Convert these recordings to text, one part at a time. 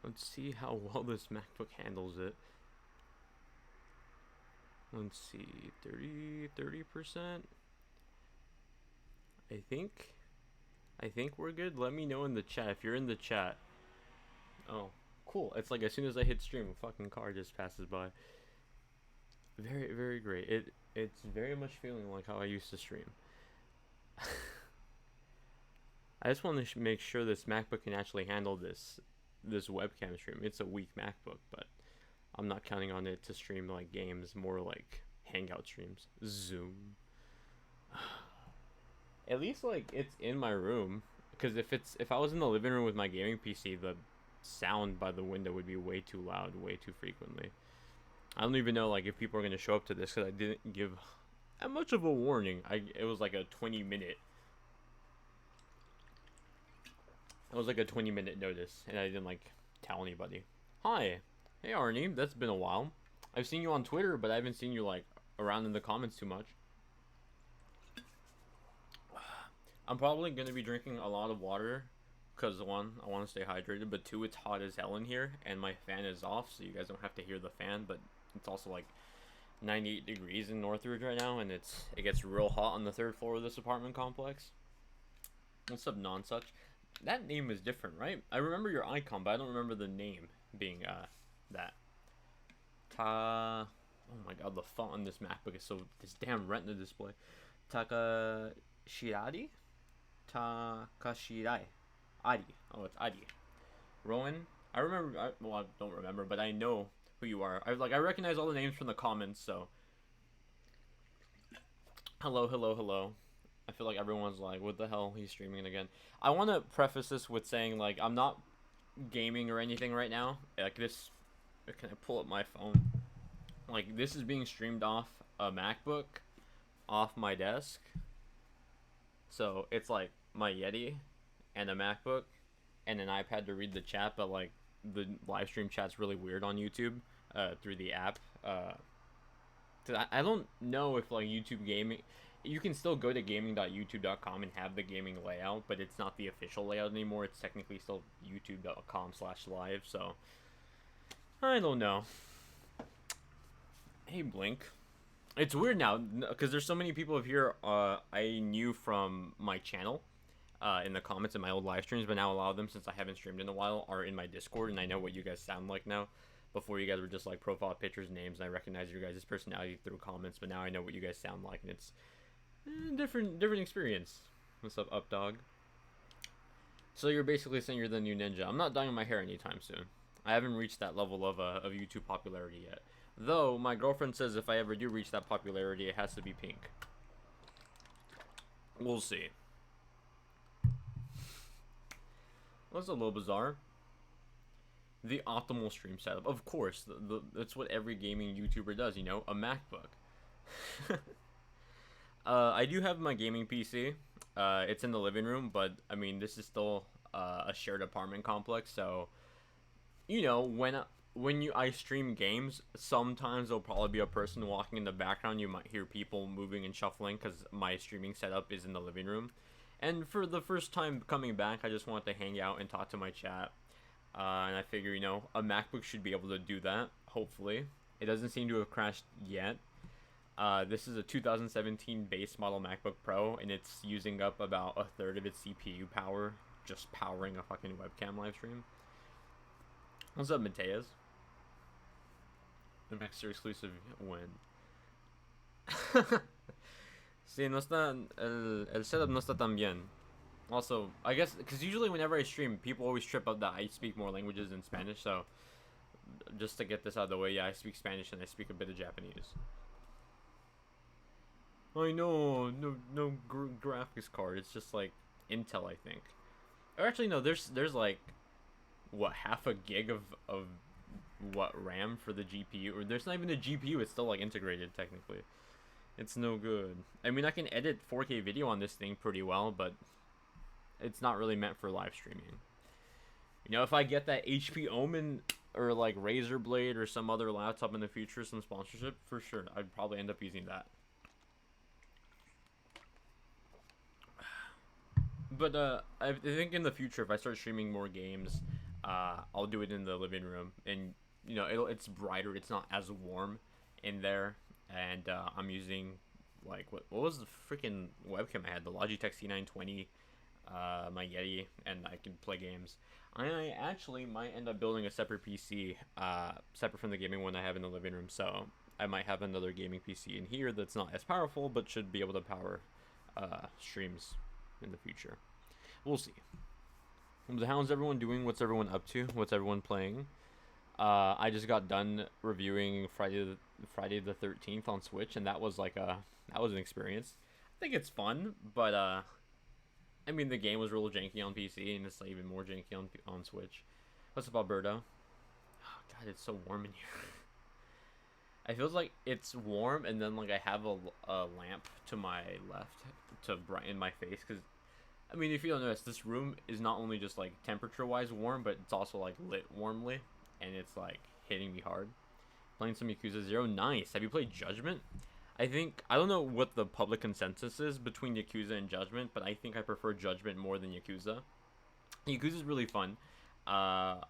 Let's see how well this MacBook handles it. Let's see, 30%. I think we're good. Let me know in the chat if you're in the chat. Oh, cool. It's like as soon as I hit stream, a fucking car just passes by. Very, very great. It's very much feeling like how I used to stream. I just want to make sure this MacBook can actually handle this webcam stream. It's a weak MacBook, but I'm not counting on it to stream like games, more like hangout streams. Zoom. At least like it's in my room, because if I was in the living room with my gaming PC, the sound by the window would be way too loud, way too frequently. I don't even know like if people are gonna show up to this because I didn't give that much of a warning. It was like a 20-minute. It was like a 20-minute notice, and I didn't like tell anybody. Hi, hey Arnie, that's been a while. I've seen you on Twitter, but I haven't seen you like around in the comments too much. I'm probably gonna be drinking a lot of water, because one, I want to stay hydrated, but two, it's hot as hell in here, and my fan is off, so you guys don't have to hear the fan. But it's also like 98 degrees in Northridge right now, and it gets real hot on the third floor of this apartment complex. What's up, Nonsuch? That name is different, right? I remember your icon, but I don't remember the name being that. Oh my god, the font on this MacBook is so this damn retina display. Takashirari? Takashirai. Ari. Oh, it's Ari. Rowan. Well, I don't remember, but I know who you are. I recognize all the names from the comments. So, hello, hello, hello. I feel like everyone's like, what the hell? He's streaming again. I want to preface this with saying like I'm not gaming or anything right now. Like this. Can I pull up my phone? Like this is being streamed off a MacBook, off my desk. So it's like my Yeti and a MacBook and an iPad to read the chat, but like the live stream chat's really weird on YouTube through the app. I don't know if like YouTube gaming, you can still go to gaming.youtube.com and have the gaming layout, but it's not the official layout anymore. It's technically still youtube.com/live. So I don't know. Hey Blink. It's weird now because there's so many people here I knew from my channel in the comments in my old live streams, but now a lot of them, since I haven't streamed in a while, are in my Discord, and I know what you guys sound like now. Before, you guys were just like profile pictures, names, and I recognize your guys' personality through comments, but now I know what you guys sound like, and it's different experience. What's up, dog? So you're basically saying you're the new ninja. I'm not dyeing my hair anytime soon. I haven't reached that level of YouTube popularity yet. Though, my girlfriend says if I ever do reach that popularity, it has to be pink. We'll see. That's a little bizarre. The optimal stream setup. Of course, that's what every gaming YouTuber does, you know? A MacBook. I do have my gaming PC. It's in the living room, but, I mean, this is still a shared apartment complex, so... You know, when I stream games, sometimes there'll probably be a person walking in the background. You might hear people moving and shuffling because my streaming setup is in the living room. And for the first time coming back, I just wanted to hang out and talk to my chat. And I figure, you know, a MacBook should be able to do that, hopefully. It doesn't seem to have crashed yet. This is a 2017 base model MacBook Pro, and it's using up about a third of its CPU power, just powering a fucking webcam live stream. What's up, Mateus? The Maxter exclusive win. Sí, no está, el setup no está tan bien. Also, I guess, because usually whenever I stream, people always trip up that I speak more languages than Spanish, so just to get this out of the way, yeah, I speak Spanish and I speak a bit of Japanese. I know, no graphics card, it's just like Intel, I think. Or actually, no, there's like, what, half a gig of what RAM for the GPU, or there's not even a GPU, it's still like integrated technically. It's no good. I mean, I can edit 4K video on this thing pretty well, but it's not really meant for live streaming. You know, if I get that HP Omen or like Razer Blade or some other laptop in the future, some sponsorship, for sure, I'd probably end up using that. But I think in the future, if I start streaming more games, I'll do it in the living room, and it's brighter. It's not as warm in there, and I'm using like what was the freaking webcam I had? The Logitech C920, my Yeti, and I can play games. I actually might end up building a separate PC, separate from the gaming one I have in the living room. So I might have another gaming PC in here that's not as powerful, but should be able to power streams in the future. We'll see. How's everyone doing? What's everyone up to? What's everyone playing? I just got done reviewing Friday the 13th on Switch, and that was an experience. I think it's fun, but I mean, the game was real janky on PC, and it's like even more janky on Switch. What's up, Alberto? Oh, God, it's so warm in here. It feels like it's warm, and then like I have a lamp to my left to brighten my face. Because, I mean, if you don't notice, this room is not only just like temperature-wise warm, but it's also like lit warmly, and it's like hitting me hard. Playing some Yakuza 0. Nice. Have you played Judgment? I don't know what the public consensus is between Yakuza and Judgment, but I think I prefer Judgment more than Yakuza. Yakuza's really fun. I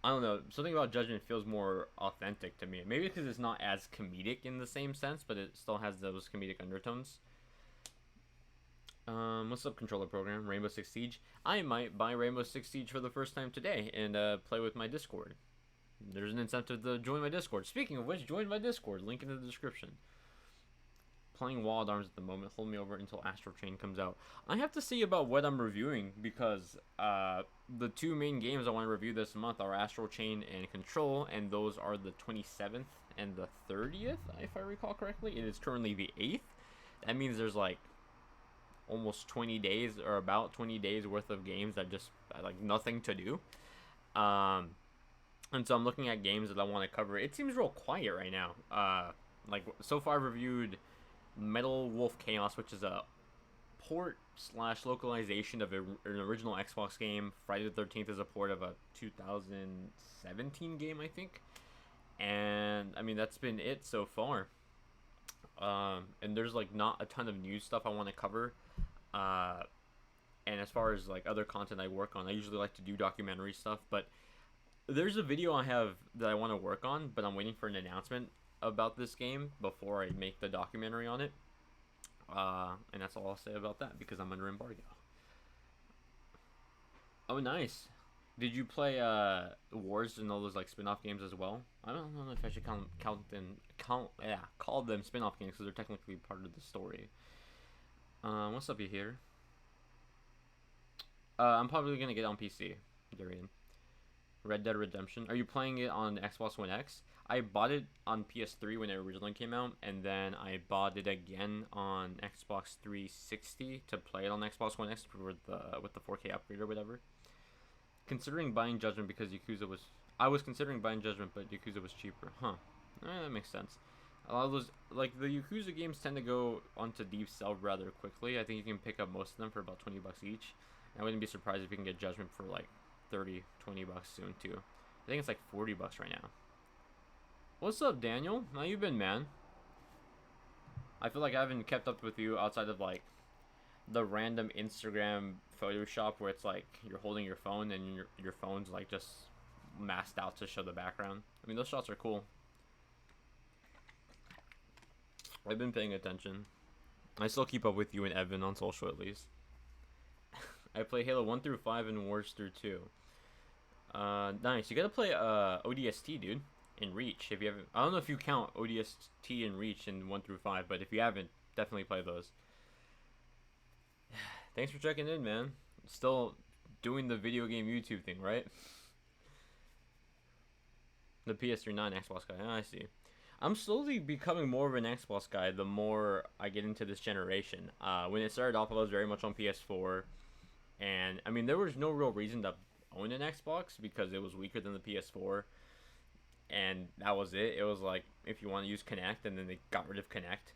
don't know, something about Judgment feels more authentic to me. Maybe because it's not as comedic in the same sense, but it still has those comedic undertones. What's up, controller program? Rainbow Six Siege. I might buy Rainbow Six Siege for the first time today and play with my Discord. There's an incentive to join my Discord. Speaking of which, join my Discord. Link in the description. Playing Wild Arms at the moment. Hold me over until Astral Chain comes out. I have to see about what I'm reviewing, because the two main games I want to review this month are Astral Chain and Control, and those are the 27th and the 30th, if I recall correctly. It is currently the 8th. That means there's like almost 20 days, or about 20 days worth of games that just like nothing to do. And so I'm looking at games that I want to cover. It seems real quiet right now. Like, so far I've reviewed Metal Wolf Chaos, which is a port / localization of an original Xbox game. Friday the 13th is a port of a 2017 game, I think. And I mean, that's been it so far. And there's like not a ton of new stuff I want to cover. And as far as like other content I work on, I usually like to do documentary stuff, but there's a video I have that I want to work on, but I'm waiting for an announcement about this game before I make the documentary on it. And that's all I'll say about that, because I'm under embargo. Oh, nice. Did you play Wars and all those like spin-off games as well? I don't know if I should call them spin-off games, because they're technically part of the story. What's up, you here? I'm probably gonna get on PC, Darian. Red Dead Redemption. Are you playing it on Xbox One X? I bought it on PS3 when it originally came out, and then I bought it again on Xbox 360 to play it on Xbox One X with the 4K upgrade or whatever. Considering buying Judgment because Yakuza was... I was considering buying Judgment, but Yakuza was cheaper. Huh. That makes sense. A lot of those... Like, the Yakuza games tend to go onto deep sell rather quickly. I think you can pick up most of them for about 20 bucks each. I wouldn't be surprised if you can get Judgment for, like, 30, 20 bucks soon, too. I think it's, like, 40 bucks right now. What's up, Daniel? How you been, man? I feel like I haven't kept up with you outside of, like, the random Instagram Photoshop where it's, like, you're holding your phone and your phone's, like, just masked out to show the background. I mean, those shots are cool. I've been paying attention. I still keep up with you and Evan on social, at least. I play Halo 1 through 5 and Wars through 2. Nice. You gotta play ODST, dude, in Reach. If you haven't, I don't know if you count ODST and Reach in 1 through 5, but if you haven't, definitely play those. Thanks for checking in, man. Still doing the video game YouTube thing, right? The PS3 non Xbox guy. I see. I'm slowly becoming more of an Xbox guy the more I get into this generation. When it started off, I was very much on PS4. And, I mean, there was no real reason to own an Xbox because it was weaker than the PS4. And that was it. It was like, if you want to use Kinect, and then they got rid of Kinect.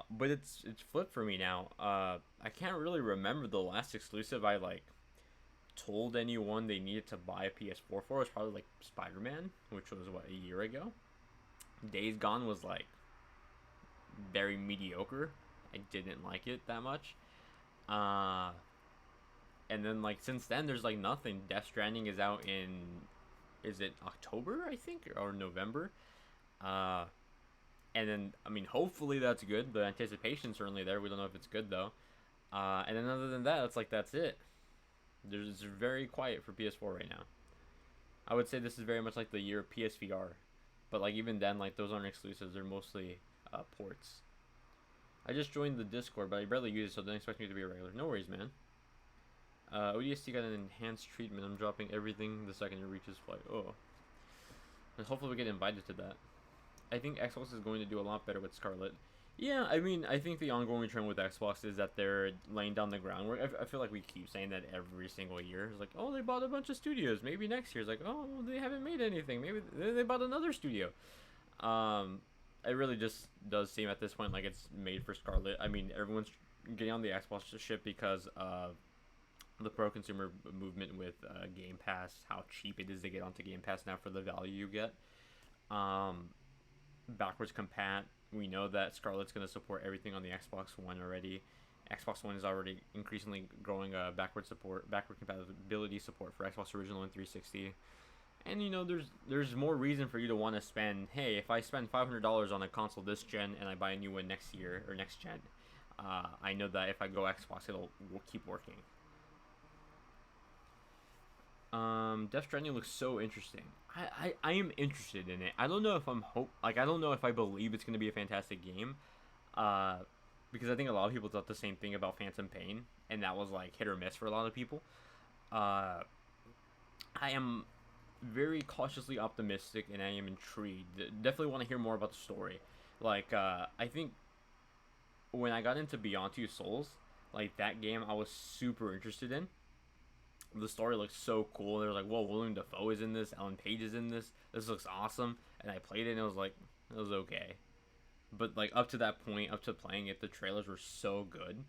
But it's flipped for me now. I can't really remember the last exclusive I, like, told anyone they needed to buy a PS4 for. It was probably, like, Spider-Man, which was, what, a year ago? Days Gone was, like, very mediocre. I didn't like it that much. And then like since then, there's like nothing. Death Stranding is out in, is it October I think or November? Uh, and then I mean hopefully that's good. The anticipation's certainly there. We don't know if it's good though. And then other than that, it's like that's it. It's very quiet for PS4 right now. I would say this is very much like the year of PSVR, but like even then, like those aren't exclusives. They're mostly ports. I just joined the Discord, but I barely use it, so don't expect me to be a regular. No worries, man. ODST got an enhanced treatment. I'm dropping everything the second it reaches flight. Oh, and hopefully we get invited to that. I think Xbox is going to do a lot better with Scarlet. Yeah, I mean, I think the ongoing trend with Xbox is that they're laying down the groundwork. I feel like we keep saying that every single year. It's like, oh, they bought a bunch of studios. Maybe next year. It's like, oh, they haven't made anything. Maybe they bought another studio. It really just does seem at this point like it's made for Scarlet. I mean, everyone's getting on the Xbox ship because of the pro-consumer movement with Game Pass, how cheap it is to get onto Game Pass now for the value you get. Backwards compat. We know that Scarlet's going to support everything on the Xbox One already. Xbox One is already increasingly growing backward compatibility support for Xbox Original and 360. And you know, there's more reason for you to want to spend. Hey, if I spend $500 on a console this gen and I buy a new one next year or next gen, I know that if I go Xbox, will keep working. Death Stranding looks so interesting. I am interested in it. I don't know if I don't know if I believe it's gonna be a fantastic game. Because I think a lot of people thought the same thing about Phantom Pain, and that was like hit or miss for a lot of people. I am very cautiously optimistic, and I am intrigued. Definitely want to hear more about the story. Like, I think when I got into Beyond Two Souls, like that game, I was super interested in. The story looks so cool. They're like, whoa, William Dafoe is in this. Ellen Page is in this. This looks awesome. And I played it, and it was like, it was okay. But like up to that point, up to playing it, the trailers were so good,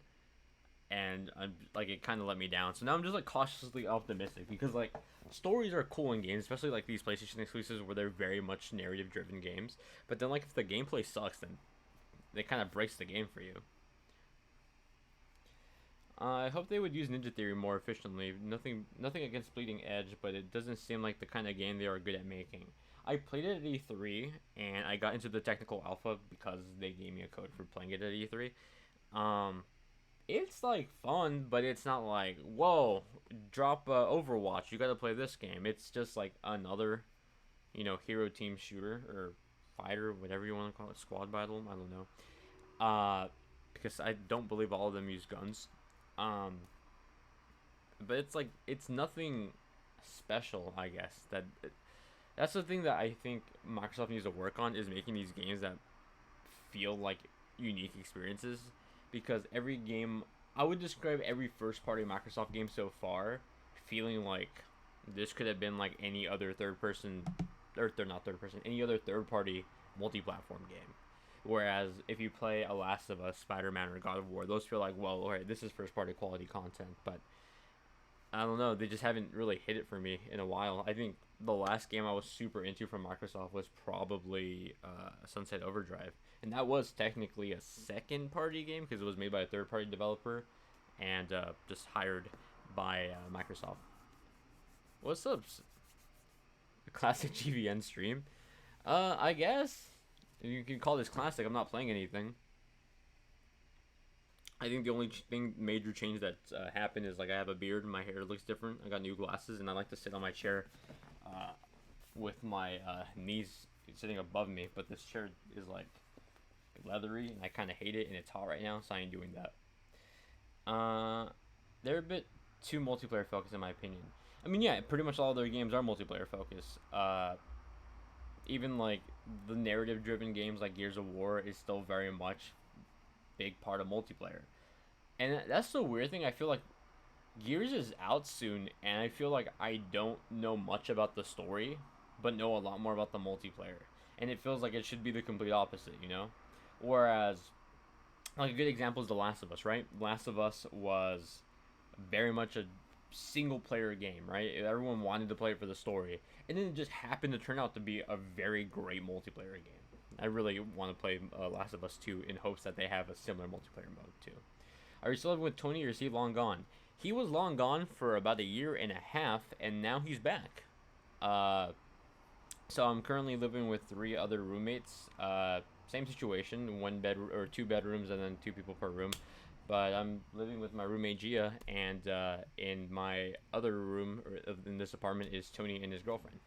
and like it kind of let me down. So now I'm just like cautiously optimistic because like stories are cool in games, especially like these PlayStation exclusives where they're very much narrative-driven games. But then like if the gameplay sucks, then it kind of breaks the game for you. I hope they would use Ninja Theory more efficiently. Nothing against Bleeding Edge, but it doesn't seem like the kind of game they are good at making. I played it at E3, and I got into the technical alpha because they gave me a code for playing it at E3. It's like fun, but it's not like, whoa, drop Overwatch, you gotta play this game. It's just like another, hero team shooter or fighter, whatever you want to call it, squad battle. I don't know. Because I don't believe all of them use guns. But it's nothing special, I guess. That's the thing that I think Microsoft needs to work on, is making these games that feel like unique experiences. Because every game, I would describe every first party Microsoft game so far feeling like this could have been like any other any other third party multi-platform game. Whereas if you play a Last of Us, Spider-Man, or God of War, those feel like, well, alright, this is first party quality content, but I don't know, they just haven't really hit it for me in a while. I think the last game I was super into from Microsoft was probably Sunset Overdrive, and that was technically a second party game because it was made by a third party developer and just hired by Microsoft. What's up? Classic GVN stream? I guess you can call this classic. I'm not playing anything. I think the only major change that happened is like I have a beard and my hair looks different. I got new glasses and I like to sit on my chair with my knees sitting above me. But this chair is like leathery and I kind of hate it, and it's hot right now, so I ain't doing that. They're a bit too multiplayer focused in my opinion. I mean, yeah, pretty much all their games are multiplayer focused. Even like the narrative driven games like Gears of War is still very much big part of multiplayer. And that's the weird thing. I feel like Gears is out soon, and I feel like I don't know much about the story, but know a lot more about the multiplayer. And it feels like it should be the complete opposite, Whereas, like a good example is The Last of Us, right? Last of Us was very much a single player game, right? Everyone wanted to play it for the story, and then it just happened to turn out to be a very great multiplayer game. I really want to play Last of Us 2 in hopes that they have a similar multiplayer mode too. Are you still living with Tony, or is he long gone? He was long gone for about a year and a half, and now he's back. Uh, so I'm currently living with three other roommates. Same situation, one bed or two bedrooms, and then two people per room. But I'm living with my roommate Gia, and in my other room or in this apartment is Tony and his girlfriend.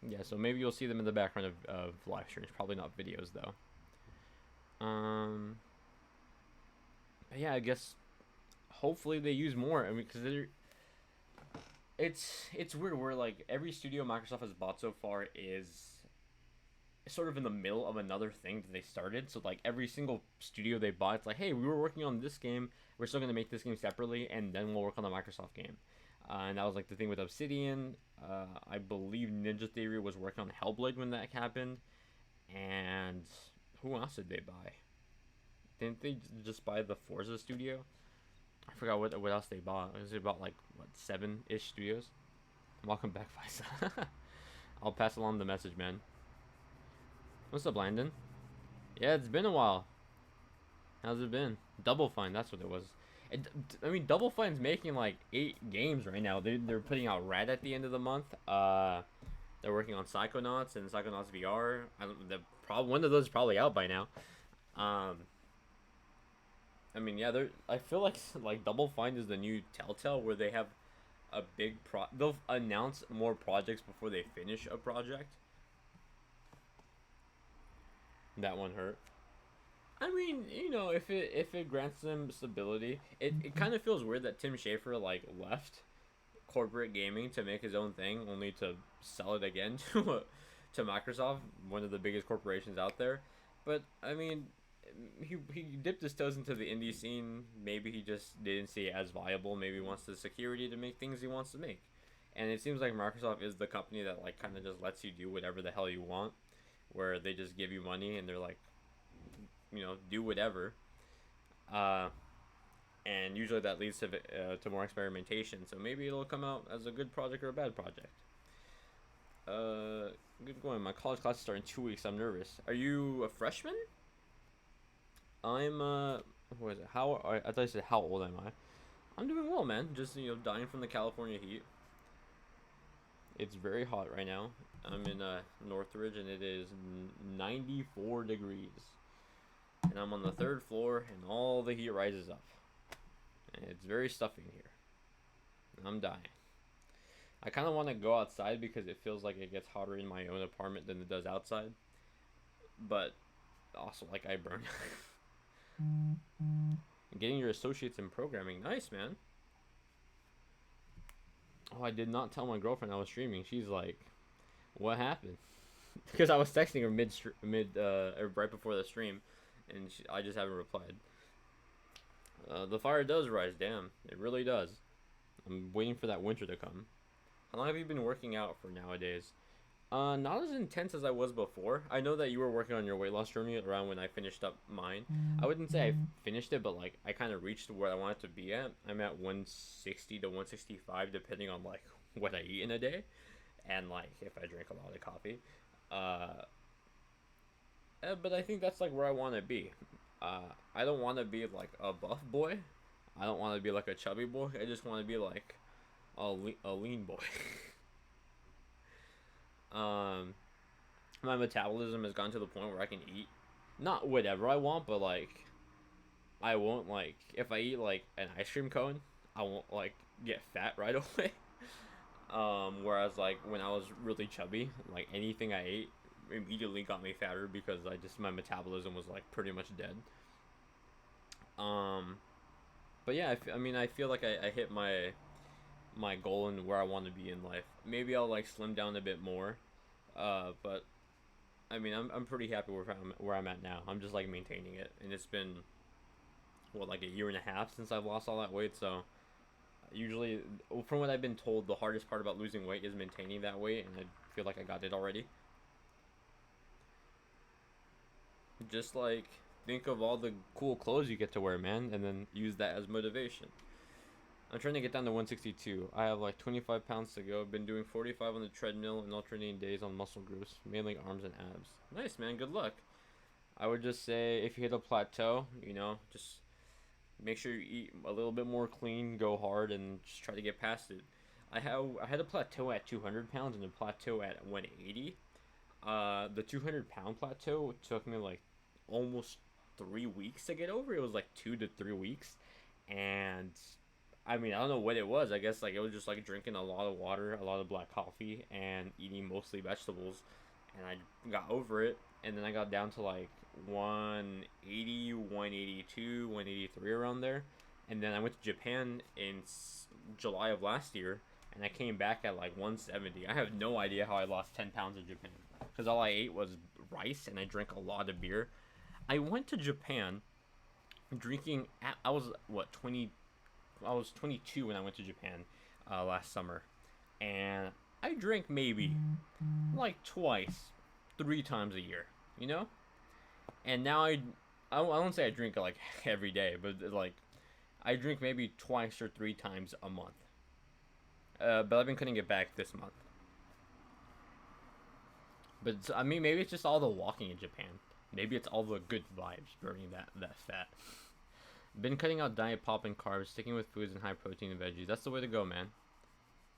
Yeah, so maybe you'll see them in the background of live streams. Probably not videos though. Um, but yeah, I guess hopefully they use more. I mean, because it's weird where like every studio Microsoft has bought so far is sort of in the middle of another thing that they started. So like every single studio they bought, it's like, hey, we were working on this game. We're still gonna make this game separately, and then we'll work on the Microsoft game. And that was like the thing with Obsidian. I believe Ninja Theory was working on Hellblade when that happened. And who else did they buy? Didn't they just buy the Forza studio? I forgot what else they bought. They bought like what 7-ish studios. Welcome back, Faisa. I'll pass along the message, man. What's up, Landon? Yeah, it's been a while. How's it been? Double Fine, that's what it was. I mean, Double Fine's making like 8 games right now. They're putting out Red at the end of the month. They're working on Psychonauts and Psychonauts VR. One of those is probably out by now. I mean, yeah, I feel like Double Fine is the new Telltale, where they have a big they'll announce more projects before they finish a project. That one hurt. I mean, if it grants them stability, it kind of feels weird that Tim Schafer like left corporate gaming to make his own thing, only to sell it again to Microsoft, one of the biggest corporations out there. But I mean, he dipped his toes into the indie scene. Maybe he just didn't see it as viable. Maybe he wants the security to make things he wants to make. And it seems like Microsoft is the company that like kind of just lets you do whatever the hell you want, where they just give you money and they're like, do whatever. And usually that leads to more experimentation. So maybe it'll come out as a good project or a bad project. Good going. My college classes start in 2 weeks. I'm nervous. Are you a freshman? I'm what is it? I thought you said how old am I? I'm doing well, man. Just dying from the California heat. It's very hot right now. I'm in Northridge and it is 94 degrees. And I'm on the 3rd floor and all the heat rises up. And it's very stuffy in here. I'm dying. I kind of want to go outside because it feels like it gets hotter in my own apartment than it does outside. But also, like, I burn. Getting your associates in programming. Nice, man. Oh, I did not tell my girlfriend I was streaming. She's like, what happened? Because I was texting her right before the stream, and I just haven't replied. The fire does rise, damn. It really does. I'm waiting for that winter to come. How long have you been working out for nowadays? Not as intense as I was before. I know that you were working on your weight loss journey around when I finished up mine. I wouldn't say I finished it, but like I kind of reached where I wanted to be at. I'm at 160 to 165 depending on like what I eat in a day, and like if I drink a lot of coffee. But I think that's like where I want to be. I don't want to be like a buff boy. I don't want to be like a chubby boy. I just want to be like a lean boy. My metabolism has gone to the point where I can eat not whatever I want, but like I won't like if I eat like an ice cream cone, I won't like get fat right away. Whereas like when I was really chubby, like anything I ate immediately got me fatter because my metabolism was like pretty much dead. But yeah, I feel like I hit my goal and where I want to be in life. Maybe I'll like slim down a bit more, but I mean I'm pretty happy where I'm at now. I'm just like maintaining it, and it's been like a year and a half since I've lost all that weight. So usually, from what I've been told, the hardest part about losing weight is maintaining that weight, and I feel like I got it already. Just like think of all the cool clothes you get to wear, man, and then use that as motivation. I'm trying to get down to 162. I have like 25 pounds to go. I've been doing 45 on the treadmill and alternating days on muscle groups, mainly arms and abs. Nice, man. Good luck. I would just say if you hit a plateau, just Make sure you eat a little bit more clean, go hard, and just try to get past it. I had a plateau at 200 pounds and a plateau at 180. The 200-pound plateau took me like almost 3 weeks to get over. It was like 2 to 3 weeks, and I mean, I don't know what it was. I guess like it was just like drinking a lot of water, a lot of black coffee, and eating mostly vegetables, and I got over it. And then I got down to like 180, 182, 183 around there. And then I went to Japan in July of last year, and I came back at like 170. I have no idea how I lost 10 pounds in Japan because all I ate was rice and I drank a lot of beer. I went to Japan drinking. I was what 20. I was 22 when I went to Japan last summer, and I drink maybe like twice, 3 times a year. You know, and now I won't say I drink like every day, but like I drink maybe twice or 3 times a month. But I've been cutting it back this month. But I mean, maybe it's just all the walking in Japan. Maybe it's all the good vibes burning that fat. Been cutting out diet pop and carbs, sticking with foods and high protein and veggies. That's the way to go, man.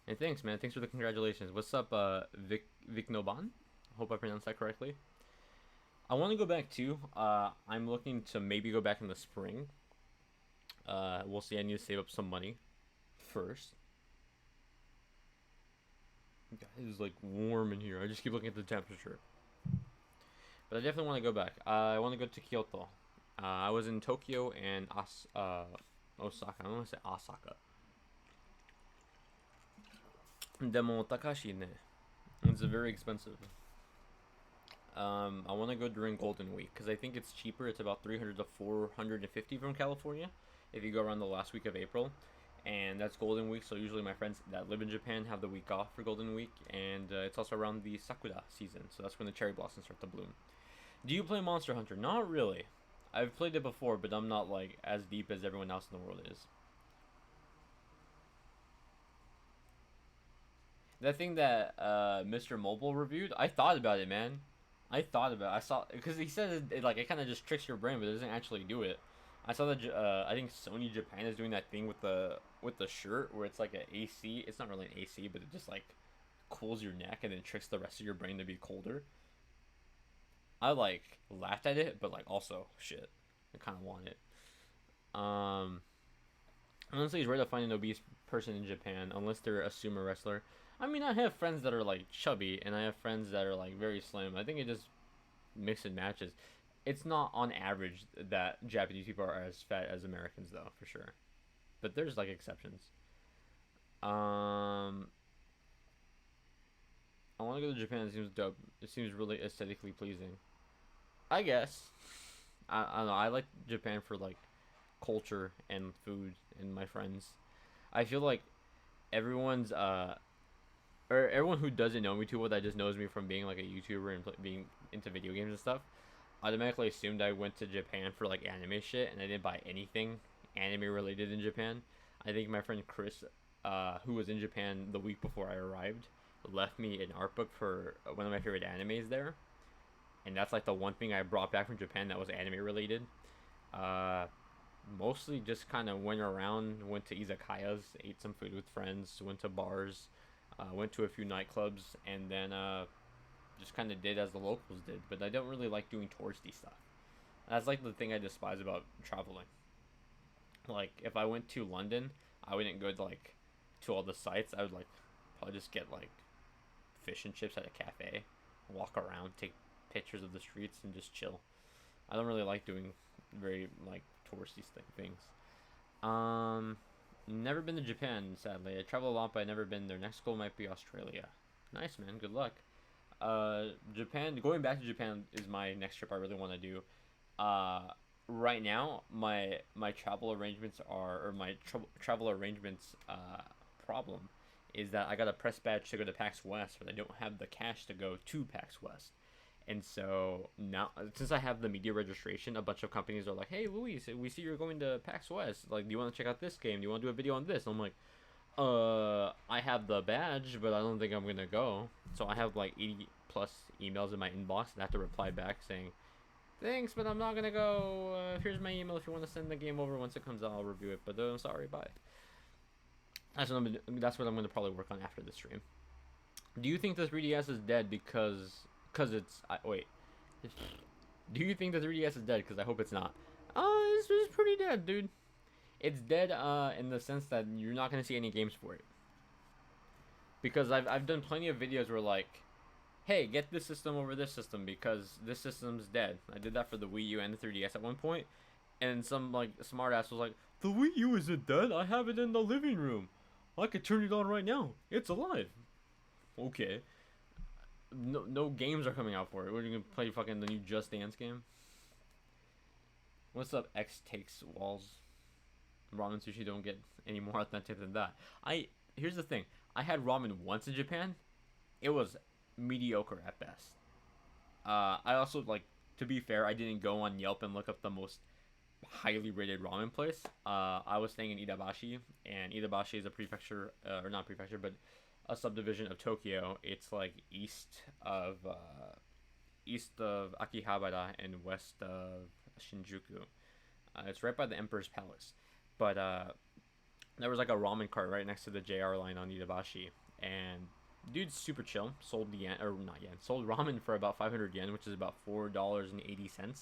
And thanks, man. Thanks for the congratulations. What's up, Viknoban? Hope I pronounced that correctly. I want to go back too. I'm looking to maybe go back in the spring. We'll see. I need to save up some money first. God, it is like warm in here. I just keep looking at the temperature. But I definitely want to go back. I want to go to Kyoto. I was in Tokyo and Osaka. I don't want to say Osaka. Demo takashi ne. It's very expensive. I want to go during Golden Week because I think it's cheaper. It's about 300 to 450 from California if you go around the last week of April, and that's Golden Week. So usually my friends that live in Japan have the week off for Golden Week, and it's also around the Sakura season, so that's when the cherry blossoms start to bloom. Do you play Monster Hunter? Not really. I've played it before, but I'm not like as deep as everyone else in the world is. That thing that Mr. Mobile reviewed, I thought about it, man. I saw because he said like it kind of just tricks your brain, but it doesn't actually do it. I saw that I think Sony Japan is doing that thing with the shirt where it's like an AC. It's not really an AC, but it just like cools your neck and then tricks the rest of your brain to be colder. I like laughed at it, but like also shit, I kind of want it. Um, Honestly, it's rare to find an obese person in Japan unless they're a sumo wrestler. I mean, I have friends that are like chubby, and I have friends that are like very slim. I think it just mix and matches. It's not on average that Japanese people are as fat as Americans, though, for sure. But there's like exceptions. Um, I want to go to Japan. It seems dope. It seems really aesthetically pleasing. I guess. I don't know. I like Japan for like culture and food and my friends. I feel like everyone's or everyone who doesn't know me too well that just knows me from being like a YouTuber and being into video games and stuff automatically assumed I went to Japan for like anime shit and I didn't buy anything anime related in Japan. I think my friend Chris, who was in Japan the week before I arrived, left me an art book for one of my favorite animes there, and that's like the one thing I brought back from Japan that was anime related. Uh, Mostly just kind of went around, went to izakayas, ate some food with friends, went to bars, went to a few nightclubs, and then just kind of did as the locals did. But I don't really like doing touristy stuff. That's like the thing I despise about traveling. Like if I went to London, I wouldn't go to like to all the sites. I would like probably just get like fish and chips at a cafe, walk around, take pictures of the streets, and just chill. I don't really like doing very like touristy things. Um, Never been to Japan, sadly. I travel a lot, but I've never been there. Next goal might be Australia. Nice, man. Good luck. Japan. Going back to Japan is my next trip. I really want to do. Uh, right now, my travel arrangements are, or my travel arrangements problem is that I got a press badge to go to PAX West, but I don't have the cash to go to PAX West. And so now, since I have the media registration, a bunch of companies are like, "Hey, Luis, we see you're going to PAX West. Like, do you want to check out this game? Do you want to do a video on this?" And I'm like, I have the badge, but I don't think I'm gonna go." So I have like 80 plus emails in my inbox, and I have to reply back saying, Thanks, but I'm not gonna go. Here's my email if you want to send the game over. Once it comes out, I'll review it. But I'm sorry, bye. That's what I'm gonna probably work on after the stream. Do you think the 3DS is dead because it's wait? Do you think the 3DS is dead? Because I hope it's not. It's pretty dead, dude. It's dead in the sense that you're not gonna see any games for it. Because I've done plenty of videos where like, hey, get this system over this system because this system's dead. I did that for the Wii U and the 3DS at one point, and some like smartass was like, the Wii U isn't dead. I have it in the living room. I could turn it on right now. It's alive. Okay. No games are coming out for it. We're gonna play fucking the new Just Dance game. What's up, X takes walls? Ramen sushi don't get any more authentic than that. Here's the thing. I had ramen once in Japan. It was mediocre at best. I also like, to be fair, I didn't go on Yelp and look up the most highly rated ramen place. I was staying in Iidabashi, and Iidabashi is a prefecture, or not prefecture, but a subdivision of Tokyo. It's like east of Akihabara and west of Shinjuku. It's right by the Emperor's Palace. But there was like a ramen cart right next to the JR line on Iidabashi, and dude's super chill. Sold sold ramen for about 500 yen, which is about $4.80.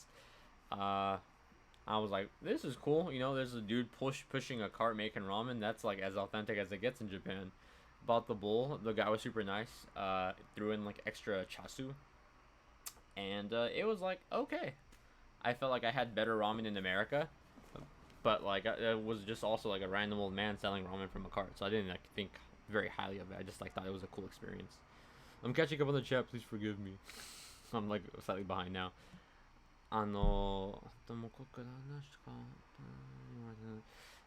I was like, this is cool. You know, there's a dude pushing a cart making ramen. That's like as authentic as it gets in Japan. Bought the bowl. The guy was super nice. Threw in like extra chasu, and it was like okay. I felt like I had better ramen in America, but like it was just also like a random old man selling ramen from a cart. So I didn't like think very highly of it. I just like thought it was a cool experience. I'm catching up on the chat. Please forgive me. I'm like slightly behind now.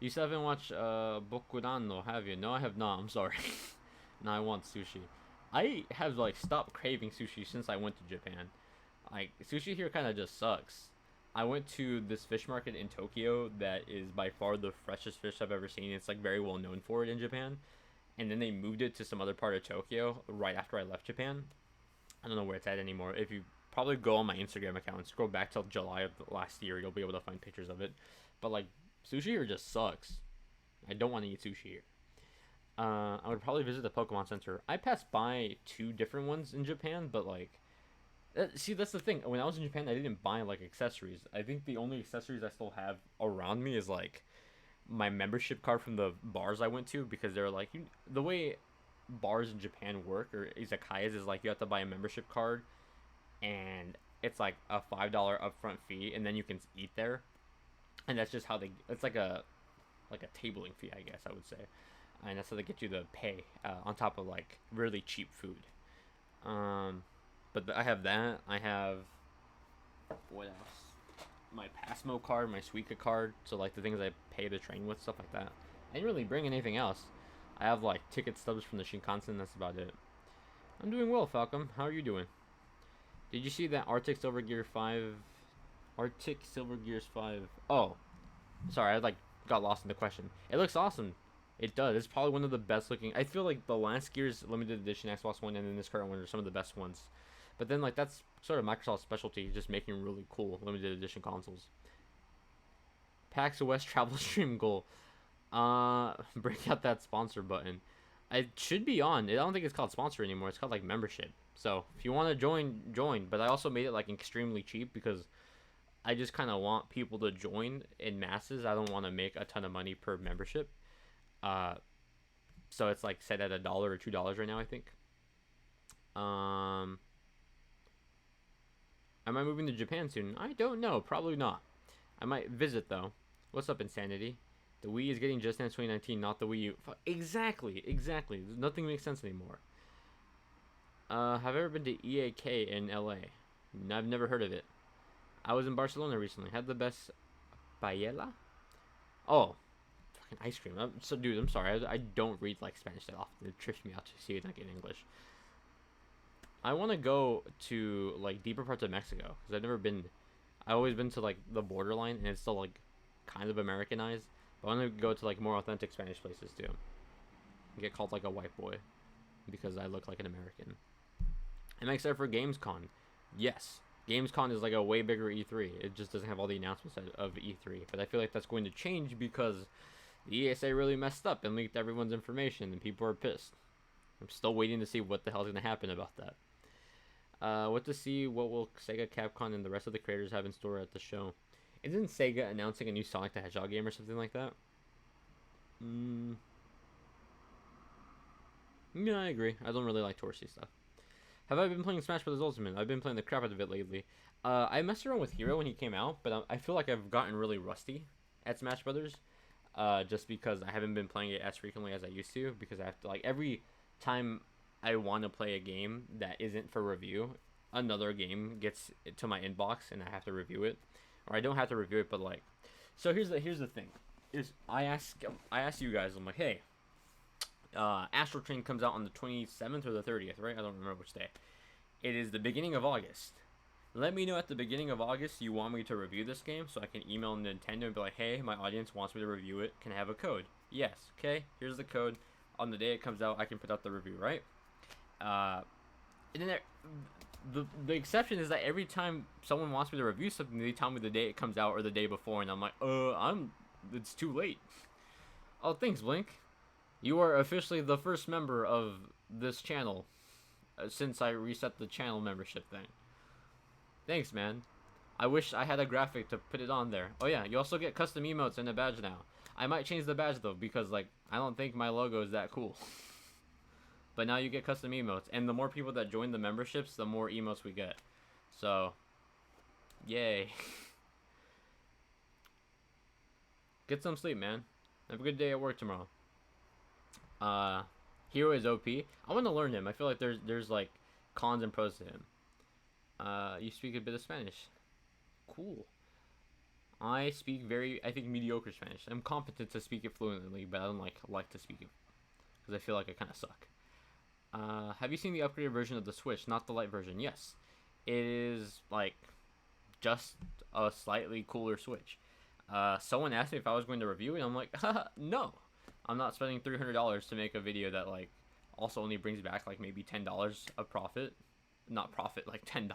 You still haven't watched Bokudan no, have you? No, I have not. I'm sorry. Now I want sushi. I have like stopped craving sushi since I went to Japan. Like sushi here kind of just sucks. I went to this fish market in Tokyo that is by far the freshest fish I've ever seen. It's like very well known for it in Japan. And then they moved it to some other part of Tokyo right after I left Japan. I don't know where it's at anymore. If you probably go on my Instagram account and scroll back till July of last year, you'll be able to find pictures of it. But like sushi here just sucks. I don't want to eat sushi here. I would probably visit the Pokemon Center. I passed by 2 different ones in Japan, but like, see, that's the thing. When I was in Japan, I didn't buy like accessories. I think the only accessories I still have around me is like my membership card from the bars I went to, because they're like, the way bars in Japan work, or izakayas, is like you have to buy a membership card, and it's like a $5 upfront fee, and then you can eat there, and that's just how it's like a tabling fee, I guess I would say, and that's how they get you to pay on top of like really cheap food. But I have that. I have, what else? My Passmo card, my Suica card. So like the things I pay the train with, stuff like that. I didn't really bring anything else. I have like ticket stubs from the Shinkansen. That's about it. I'm doing well, Falcom. How are you doing? Did you see that Arctic Silver Gear 5? Arctic Silver Gears 5. Oh, sorry. I like got lost in the question. It looks awesome. It does. It's probably one of the best looking. I feel like the last Gears limited edition Xbox One and then this current one are some of the best ones. But then, like, that's sort of Microsoft's specialty, just making really cool limited edition consoles. PAX West travel stream goal. Break out that sponsor button. It should be on. I don't think it's called sponsor anymore. It's called, like, membership. So, if you want to join. But I also made it, like, extremely cheap because I just kind of want people to join in masses. I don't want to make a ton of money per membership. So, it's, like, set at $1 or $2 right now, I think. Am I moving to Japan soon? I don't know. Probably not. I might visit, though. What's up, Insanity? The Wii is getting Just Dance 2019, not the Wii U. Exactly. Nothing makes sense anymore. Have I ever been to EAK in LA? I've never heard of it. I was in Barcelona recently. Had the best paella? Oh, fucking ice cream. Dude, I'm sorry. I don't read, like, Spanish that often. It trips me out to see it not get English. I want to go to like deeper parts of Mexico because I've never been. I've always been to like the borderline, and it's still like kind of Americanized. But I want to go to like more authentic Spanish places too. Get called like a white boy because I look like an American. Am I excited for Gamescom? Yes. Gamescom is like a way bigger E3. It just doesn't have all the announcements of E3. But I feel like that's going to change because the ESA really messed up and leaked everyone's information, and people are pissed. I'm still waiting to see what the hell's going to happen about that. What to see? What will Sega, Capcom, and the rest of the creators have in store at the show? Isn't Sega announcing a new Sonic the Hedgehog game or something like that? Yeah, I agree. I don't really like touristy stuff. Have I been playing Smash Bros. Ultimate? I've been playing the crap out of it lately. I messed around with Hero when he came out, but I feel like I've gotten really rusty at Smash Brothers. Just because I haven't been playing it as frequently as I used to, because I have to, like, every time I want to play a game that isn't for review, another game gets to my inbox and I have to review it, or I don't have to review it, but like, so here's the thing, is I ask you guys, I'm like, hey, Astral Chain comes out on the 27th or the 30th, right? I don't remember which day. It is the beginning of August. Let me know at the beginning of August you want me to review this game, so I can email Nintendo and be like, hey, my audience wants me to review it. Can I have a code? Yes. Okay, here's the code. On the day it comes out, I can put out the review, right? And then the exception is that every time someone wants me to review something, they tell me the day it comes out or the day before, and I'm like, it's too late. Oh, thanks, Blink. You are officially the first member of this channel since I reset the channel membership thing. Thanks, man. I wish I had a graphic to put it on there. Oh yeah, you also get custom emotes and a badge now. I might change the badge though, because like I don't think my logo is that cool. But now you get custom emotes, and the more people that join the memberships, the more emotes we get. So, yay. Get some sleep, man. Have a good day at work tomorrow. Hero is OP. I want to learn him. I feel like there's like cons and pros to him. You speak a bit of Spanish. Cool. I speak I think mediocre Spanish. I'm competent to speak it fluently, but I don't like to speak it because I feel like I kind of suck. Have you seen the upgraded version of the Switch? Not the light version. Yes, it is like just a slightly cooler Switch. Someone asked me if I was going to review it. And I'm like, no, I'm not spending $300 to make a video that like also only brings back like maybe $10 of profit. Not profit, like $10.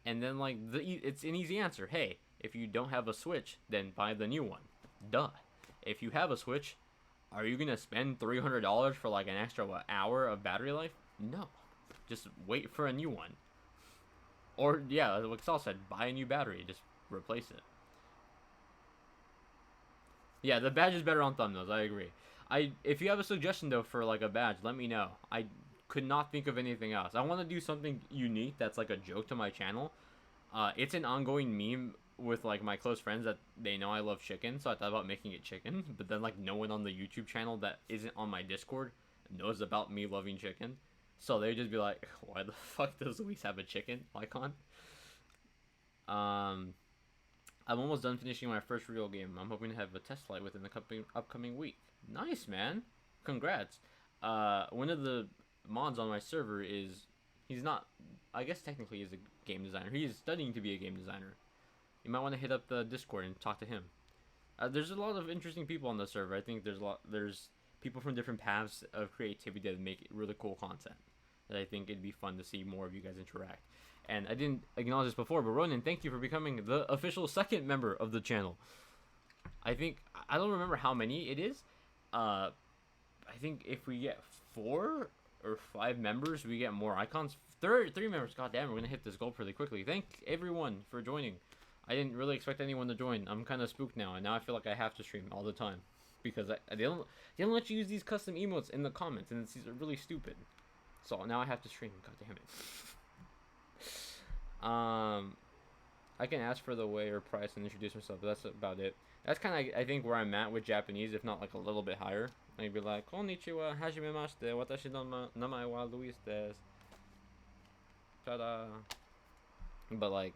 And then like it's an easy answer. Hey, if you don't have a Switch, then buy the new one. Duh. If you have a Switch, are you gonna spend $300 for like an extra hour of battery life? No. Just wait for a new one. Or yeah, like Saul said, buy a new battery. Just replace it. Yeah, the badge is better on thumbnails. I agree. If you have a suggestion though for like a badge, let me know. I could not think of anything else. I want to do something unique that's like a joke to my channel. It's an ongoing meme with like my close friends that they know I love chicken, so I thought about making it chicken, but then like no one on the YouTube channel that isn't on my Discord knows about me loving chicken, so they just be like, why the fuck does Luis have a chicken icon? I'm almost done finishing my first real game. I'm hoping to have a test flight within the upcoming week. Nice, man. Congrats. One of the mods on my server he's not, I guess technically he's a game designer. He is studying to be a game designer. You might want to hit up the Discord and talk to him. There's a lot of interesting people on the server. I think there's people from different paths of creativity that make really cool content that I think it'd be fun to see more of you guys interact. And I didn't acknowledge this before, but Ronan, thank you for becoming the official second member of the channel. I don't remember how many it is. I think if we get 4 or 5 members, we get more icons. 3 members, god damn, we're gonna hit this goal pretty quickly. Thank everyone for joining. I didn't really expect anyone to join. I'm kind of spooked now, and now I feel like I have to stream all the time because they don't let you use these custom emotes in the comments, and it's really stupid. So now I have to stream. God damn it. I can ask for the way or price and introduce myself, but that's about it. That's kind of, I think, where I'm at with Japanese, if not like a little bit higher. I'd be like, konnichiwa, hajimemashite, watashi no namae wa Luis desu. Ta-da. But like,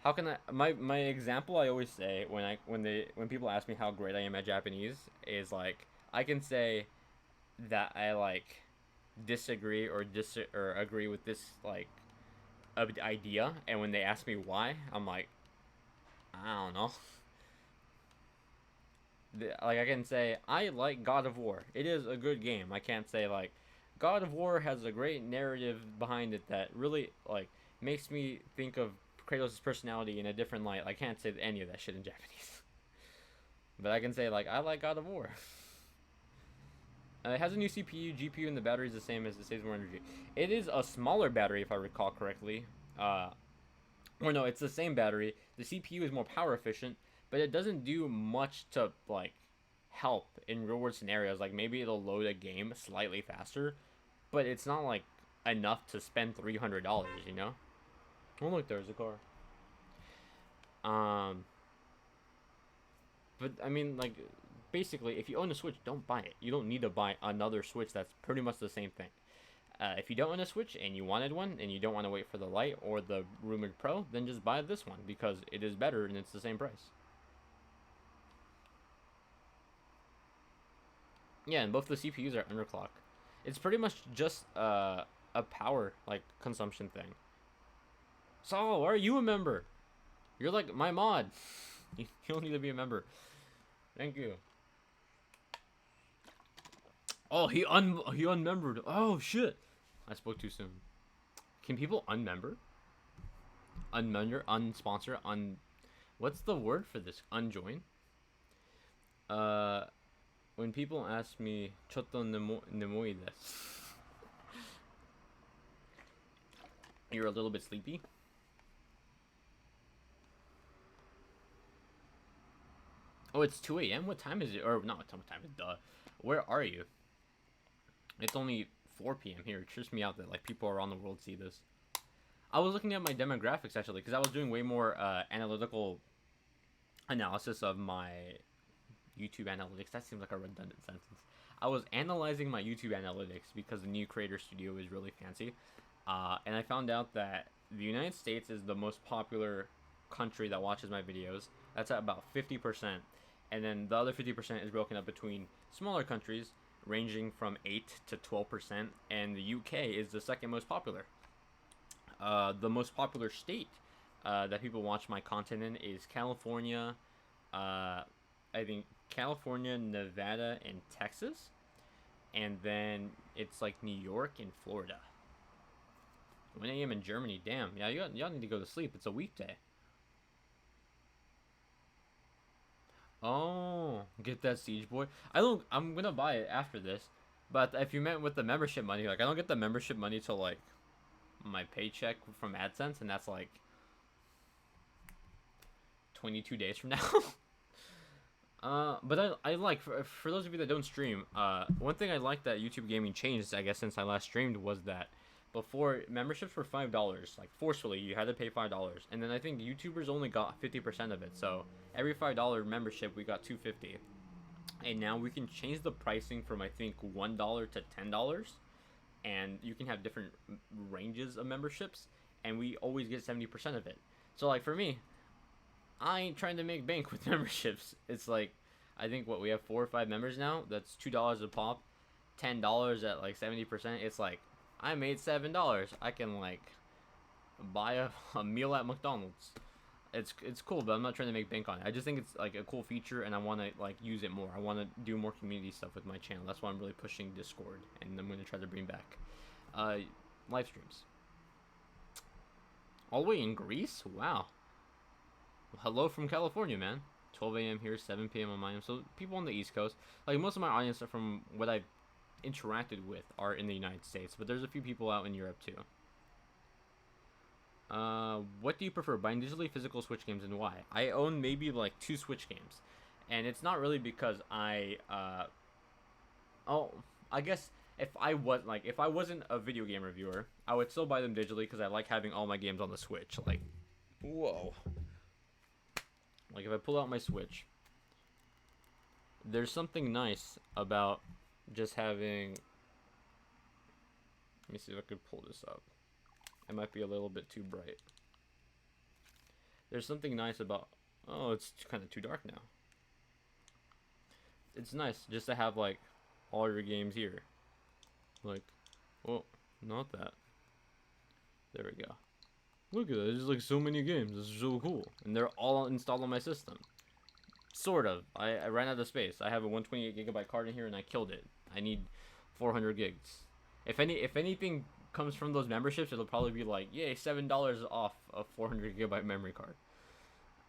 how can I? My example I always say when people ask me how great I am at Japanese is like, I can say that I like disagree or agree with this like idea, and when they ask me why, I'm like, I don't know. Like, I can say I like God of War. It is a good game. I can't say like God of War has a great narrative behind it that really like makes me think of Kratos' personality in a different light. I can't say any of that shit in Japanese. But I can say, like, I like God of War. It has a new CPU, GPU, and the battery is the same as it saves more energy. It is a smaller battery, if I recall correctly. Or no, it's the same battery. The CPU is more power efficient, but it doesn't do much to, like, help in real world scenarios. Like, maybe it'll load a game slightly faster, but it's not, like, enough to spend $300, you know? Oh, look, there's a car. But, I mean, like, basically, if you own a Switch, don't buy it. You don't need to buy another Switch that's pretty much the same thing. If you don't own a Switch and you wanted one and you don't want to wait for the Lite or the rumored Pro, then just buy this one because it is better and it's the same price. Yeah, and both the CPUs are underclock. It's pretty much just a power like consumption thing. So, are you a member? You're like my mod. You don't need to be a member. Thank you. Oh, he unmembered. Oh shit. I spoke too soon. Can people unmember? Unmember, unsponsor, what's the word for this? Unjoin? When people ask me, "Chotto nemoi desu." You're a little bit sleepy? Oh, it's 2 a.m.? What time is it? Or, not what time is it? Duh. Where are you? It's only 4 p.m. here. It trips me out that, like, people around the world see this. I was looking at my demographics, actually, because I was doing way more analytical analysis of my YouTube analytics. That seems like a redundant sentence. I was analyzing my YouTube analytics because the new Creator Studio is really fancy. And I found out that the United States is the most popular country that watches my videos. That's at about 50%. And then the other 50% is broken up between smaller countries, ranging from 8 to 12%. And the UK is the second most popular. The most popular state that people watch my content in is California. I think California, Nevada, and Texas. And then it's like New York and Florida. 1 a.m. in Germany. Damn. Yeah, y'all need to go to sleep. It's a weekday. Oh, get that Siege Boy. I'm gonna buy it after this. But if you meant with the membership money, like, I don't get the membership money till, like, my paycheck from AdSense, and that's, like, 22 days from now. But I like, for those of you that don't stream, one thing I like that YouTube Gaming changed, I guess, since I last streamed, was that before, memberships were $5, like, forcefully, you had to pay $5, and then I think YouTubers only got 50% of it, so every $5 membership, we got $2.50, and now we can change the pricing from, I think, $1 to $10, and you can have different ranges of memberships, and we always get 70% of it. So, like, for me, I ain't trying to make bank with memberships. It's like, I think, what, we have 4 or 5 members now, that's $2 a pop, $10 at, like, 70%, it's like, I made $7. I can, like, buy a meal at McDonald's. It's cool, but I'm not trying to make bank on it. I just think it's, like, a cool feature, and I want to, like, use it more. I want to do more community stuff with my channel. That's why I'm really pushing Discord, and I'm going to try to bring back live streams. All the way in Greece? Wow. Well, hello from California, man. 12 a.m. here, 7 p.m. on mine. So people on the East Coast. Like, most of my audience are from what I've interacted with are in the United States, but there's a few people out in Europe too. What do you prefer, buying digitally physical Switch games, and why? I own maybe like 2 Switch games, and it's not really because I guess if I wasn't a video game reviewer, I would still buy them digitally because I like having all my games on the Switch. Like, whoa. Like, if I pull out my Switch, there's something nice about just having, let me see if I could pull this up. It might be a little bit too bright. There's something nice about, oh, it's kind of too dark now. It's nice just to have, like, all your games here. Like, oh, not that. There we go. Look at that, there's like so many games. This is so cool. And they're all installed on my system. Sort of. I ran out of space. I have a 128 gigabyte card in here and I killed it. I need 400 gigs. If anything comes from those memberships, it'll probably be like, yay, $7 off a 400 GB memory card.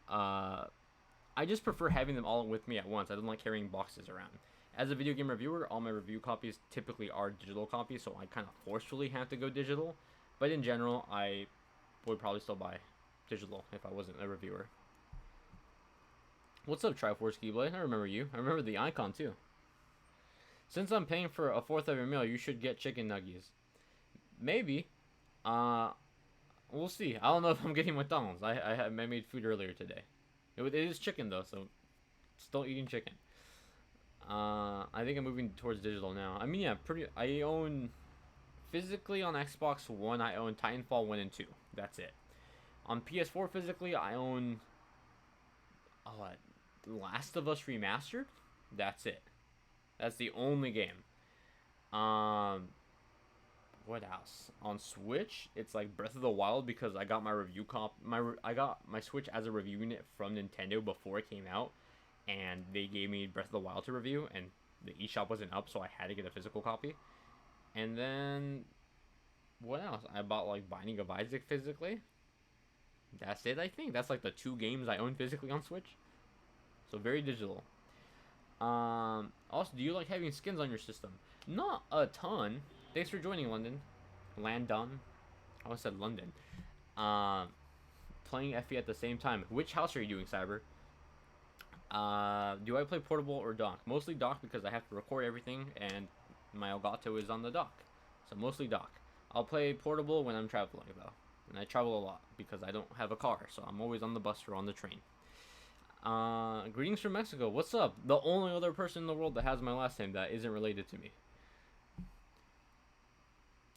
I just prefer having them all with me at once. I don't like carrying boxes around. As a video game reviewer, all my review copies typically are digital copies, so I kind of forcefully have to go digital. But in general, I would probably still buy digital if I wasn't a reviewer. What's up, Triforce Keyblade? I remember you. I remember the icon too. Since I'm paying for a fourth of your meal, you should get chicken nuggets. Maybe. We'll see. I don't know if I'm getting McDonald's. I made food earlier today. It is chicken though, so still eating chicken. I think I'm moving towards digital now. I mean, yeah, I own physically on Xbox One. I own Titanfall 1 and 2. That's it. On PS4 physically, I own Last of Us Remastered. That's it. That's the only game. What else? On Switch, it's like Breath of the Wild because I got my review I got my Switch as a review unit from Nintendo before it came out, and they gave me Breath of the Wild to review, and the eShop wasn't up, so I had to get a physical copy. And then what else? I bought like Binding of Isaac physically. That's it, I think. That's like the 2 games I own physically on Switch. So very digital. Also, do you like having skins on your system? Not a ton. Thanks for joining, London. Landon. I almost said London. Playing FE at the same time. Which house are you doing, Cyber? Do I play portable or dock? Mostly dock because I have to record everything, and my Elgato is on the dock. So mostly dock. I'll play portable when I'm traveling, though. And I travel a lot because I don't have a car, so I'm always on the bus or on the train. Greetings from Mexico. What's up? The only other person in the world that has my last name that isn't related to me.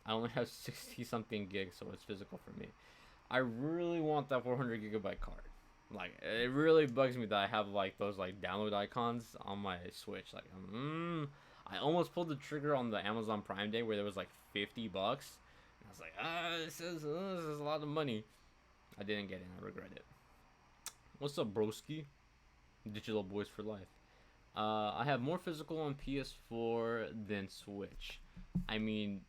I only have 60-something gigs, so it's physical for me. I really want that 400 GB card. Like, it really bugs me that I have, like, those, like, download icons on my Switch. Like, I almost pulled the trigger on the Amazon Prime Day where there was, like, $50. And I was like, this is a lot of money. I didn't get it, and I regret it. What's up, broski? Digital boys for life. I have more physical on PS4 than Switch. I mean,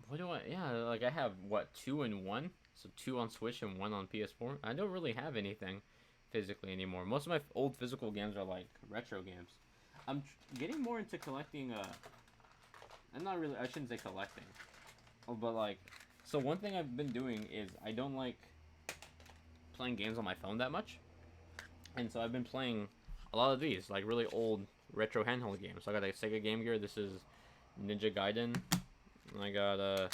what do I... Yeah, like, I have, what, 2 and 1? So 2 on Switch and 1 on PS4. I don't really have anything physically anymore. Most of my old physical games are, like, retro games. I'm getting more into collecting, I'm not really... I shouldn't say collecting. But, like... So one thing I've been doing is I don't like playing games on my phone that much. And so I've been playing a lot of these, like, really old retro handheld games. So I got a Sega Game Gear. This is Ninja Gaiden. And I got a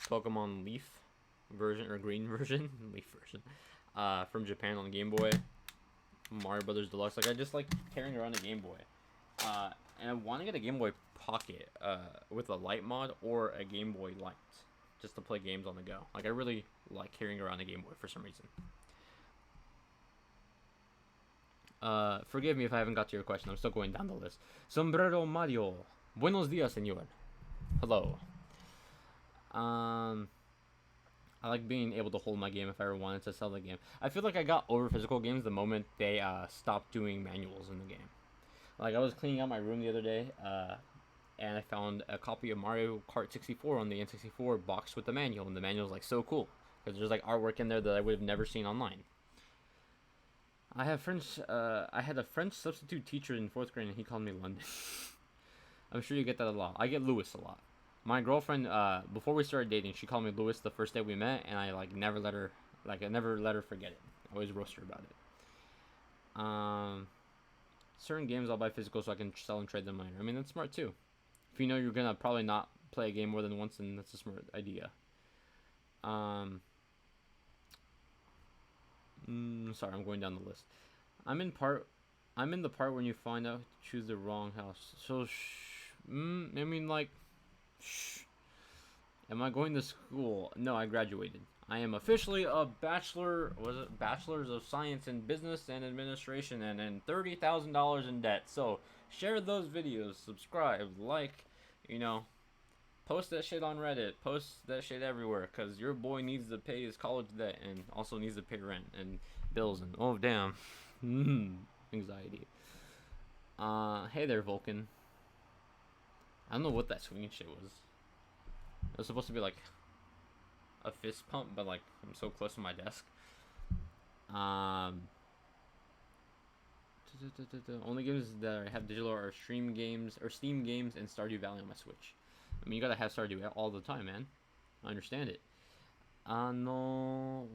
Pokemon Leaf version, or green version, Leaf version, from Japan on Game Boy. Mario Brothers Deluxe. Like, I just like carrying around a Game Boy. And I want to get a Game Boy Pocket with a light mod or a Game Boy Light, just to play games on the go. Like, I really like carrying around a Game Boy for some reason. Forgive me if I haven't got to your question. I'm still going down the list. Sombrero Mario. Buenos dias, señor. Hello. I like being able to hold my game if I ever wanted to sell the game. I feel like I got over physical games the moment they stopped doing manuals in the game. Like, I was cleaning out my room the other day, and I found a copy of Mario Kart 64 on the N64 box with the manual, and the manual is like so cool because there's like artwork in there that I would have never seen online. I had a French substitute teacher in 4th grade, and he called me London. I'm sure you get that a lot. I get Louis a lot. My girlfriend, before we started dating, she called me Louis the first day we met, and I never let her forget it. I always roast her about it. Certain games I'll buy physical so I can sell and trade them later. I mean, that's smart too. If you know you're gonna probably not play a game more than once, then that's a smart idea. Sorry, I'm going down the list. I'm in the part when you find out to choose the wrong house. So, I mean, like, am I going to school? No, I graduated. I am officially a Bachelor's of Science in Business and Administration, and in $30,000 in debt. So, share those videos, subscribe, like, post that shit on Reddit, post that shit everywhere, because your boy needs to pay his college debt and also needs to pay rent and bills and, oh, damn, anxiety. Hey there, Vulcan. I don't know what that swinging shit was. was supposed to be like a fist pump, but like I'm so close to my desk. Um, only games that I have digital are Steam games and Stardew Valley on my Switch. I mean, you gotta have Stardew all the time, man. I understand it. No,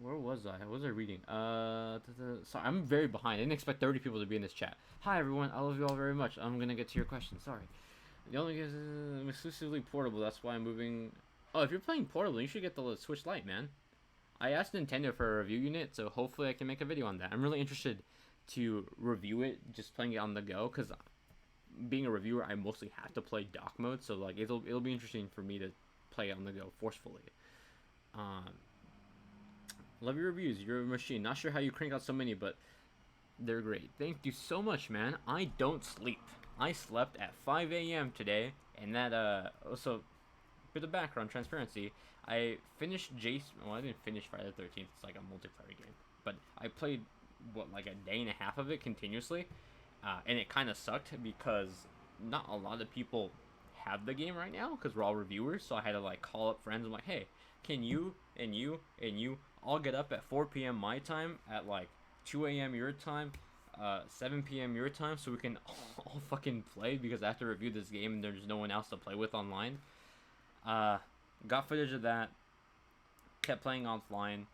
where was I? What was I reading? Sorry, I'm very behind. I didn't expect 30 people to be in this chat. Hi everyone, I love you all very much. I'm gonna get to your question. Sorry. The only is I'm exclusively portable. That's why I'm moving. Oh, if you're playing portable, you should get the Switch Lite, man. I asked Nintendo for a review unit, so hopefully I can make a video on that. I'm really interested to review it, just playing it on the go, because being a reviewer, I mostly have to play dock mode, so like it'll be interesting for me to play it on the go forcefully. Love your reviews. You're a machine. Not sure how you crank out so many, but they're great. Thank you so much, man. I don't sleep. I slept at 5 a.m. today, and that also, bit of background transparency. I finished Jason. Well, I didn't finish Friday the 13th. It's like a multiplayer game, but I played like a day and a half of it continuously, and it kind of sucked because not a lot of people have the game right now because we're all reviewers. So I had to like call up friends. I'm like, hey, can you and you and you all get up at 4 p.m. my time at like 2 a.m. your time, 7 p.m. your time, so we can all fucking play, because I have to review this game and there's no one else to play with online. Got footage of that, kept playing offline,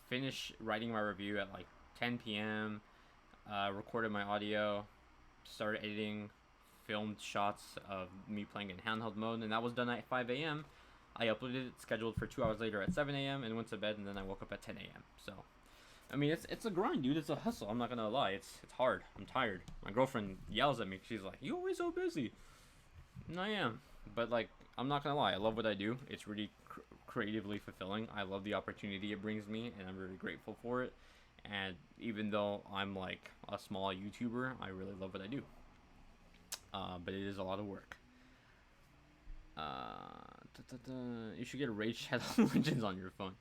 finished writing my review at like 10 p.m., recorded my audio, started editing, filmed shots of me playing in handheld mode, and that was done at 5 a.m. I uploaded it, scheduled for 2 hours later at 7 a.m. and went to bed, and then I woke up at 10 a.m. So, I mean, it's a grind, dude. It's a hustle. I'm not gonna lie. It's hard. I'm tired. My girlfriend yells at me. She's like, "You always so busy." And I am, but like, I'm not gonna lie. I love what I do. It's really creatively fulfilling. I love the opportunity it brings me, and I'm very grateful for it. And even though I'm like a small YouTuber, I really love what I do. But it is a lot of work. You should get a Raid Shadow Legends on your phone.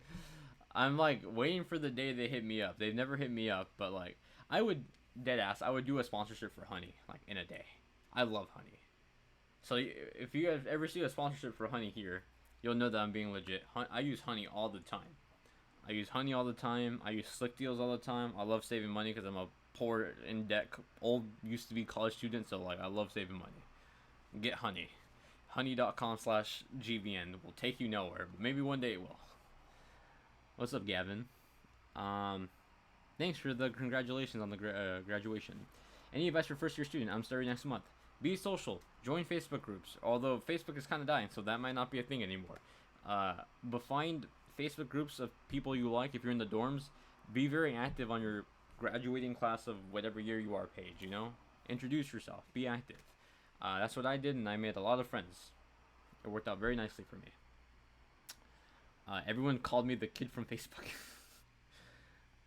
I'm like waiting for the day they hit me up. They've never hit me up, but like I would I would do a sponsorship for Honey like in a day. I love Honey. So if you guys ever see a sponsorship for Honey here, you'll know that I'm being legit. I use Honey all the time. I use Honey all the time. I use Slick Deals all the time. I love saving money because I'm a poor, in debt, old, used to be college student. So like I love saving money. Get Honey. Honey.com/GVN will take you nowhere, but maybe one day it will. What's up, Gavin? Thanks for the congratulations on the graduation. Any advice for first year student? I'm starting next month. Be social. Join Facebook groups. Although Facebook is kind of dying, so that might not be a thing anymore. But find Facebook groups of people you like if you're in the dorms. Be very active on your graduating class of whatever year you are page, you know? Introduce yourself. Be active. That's what I did, and I made a lot of friends. It worked out very nicely for me. Everyone called me the kid from Facebook.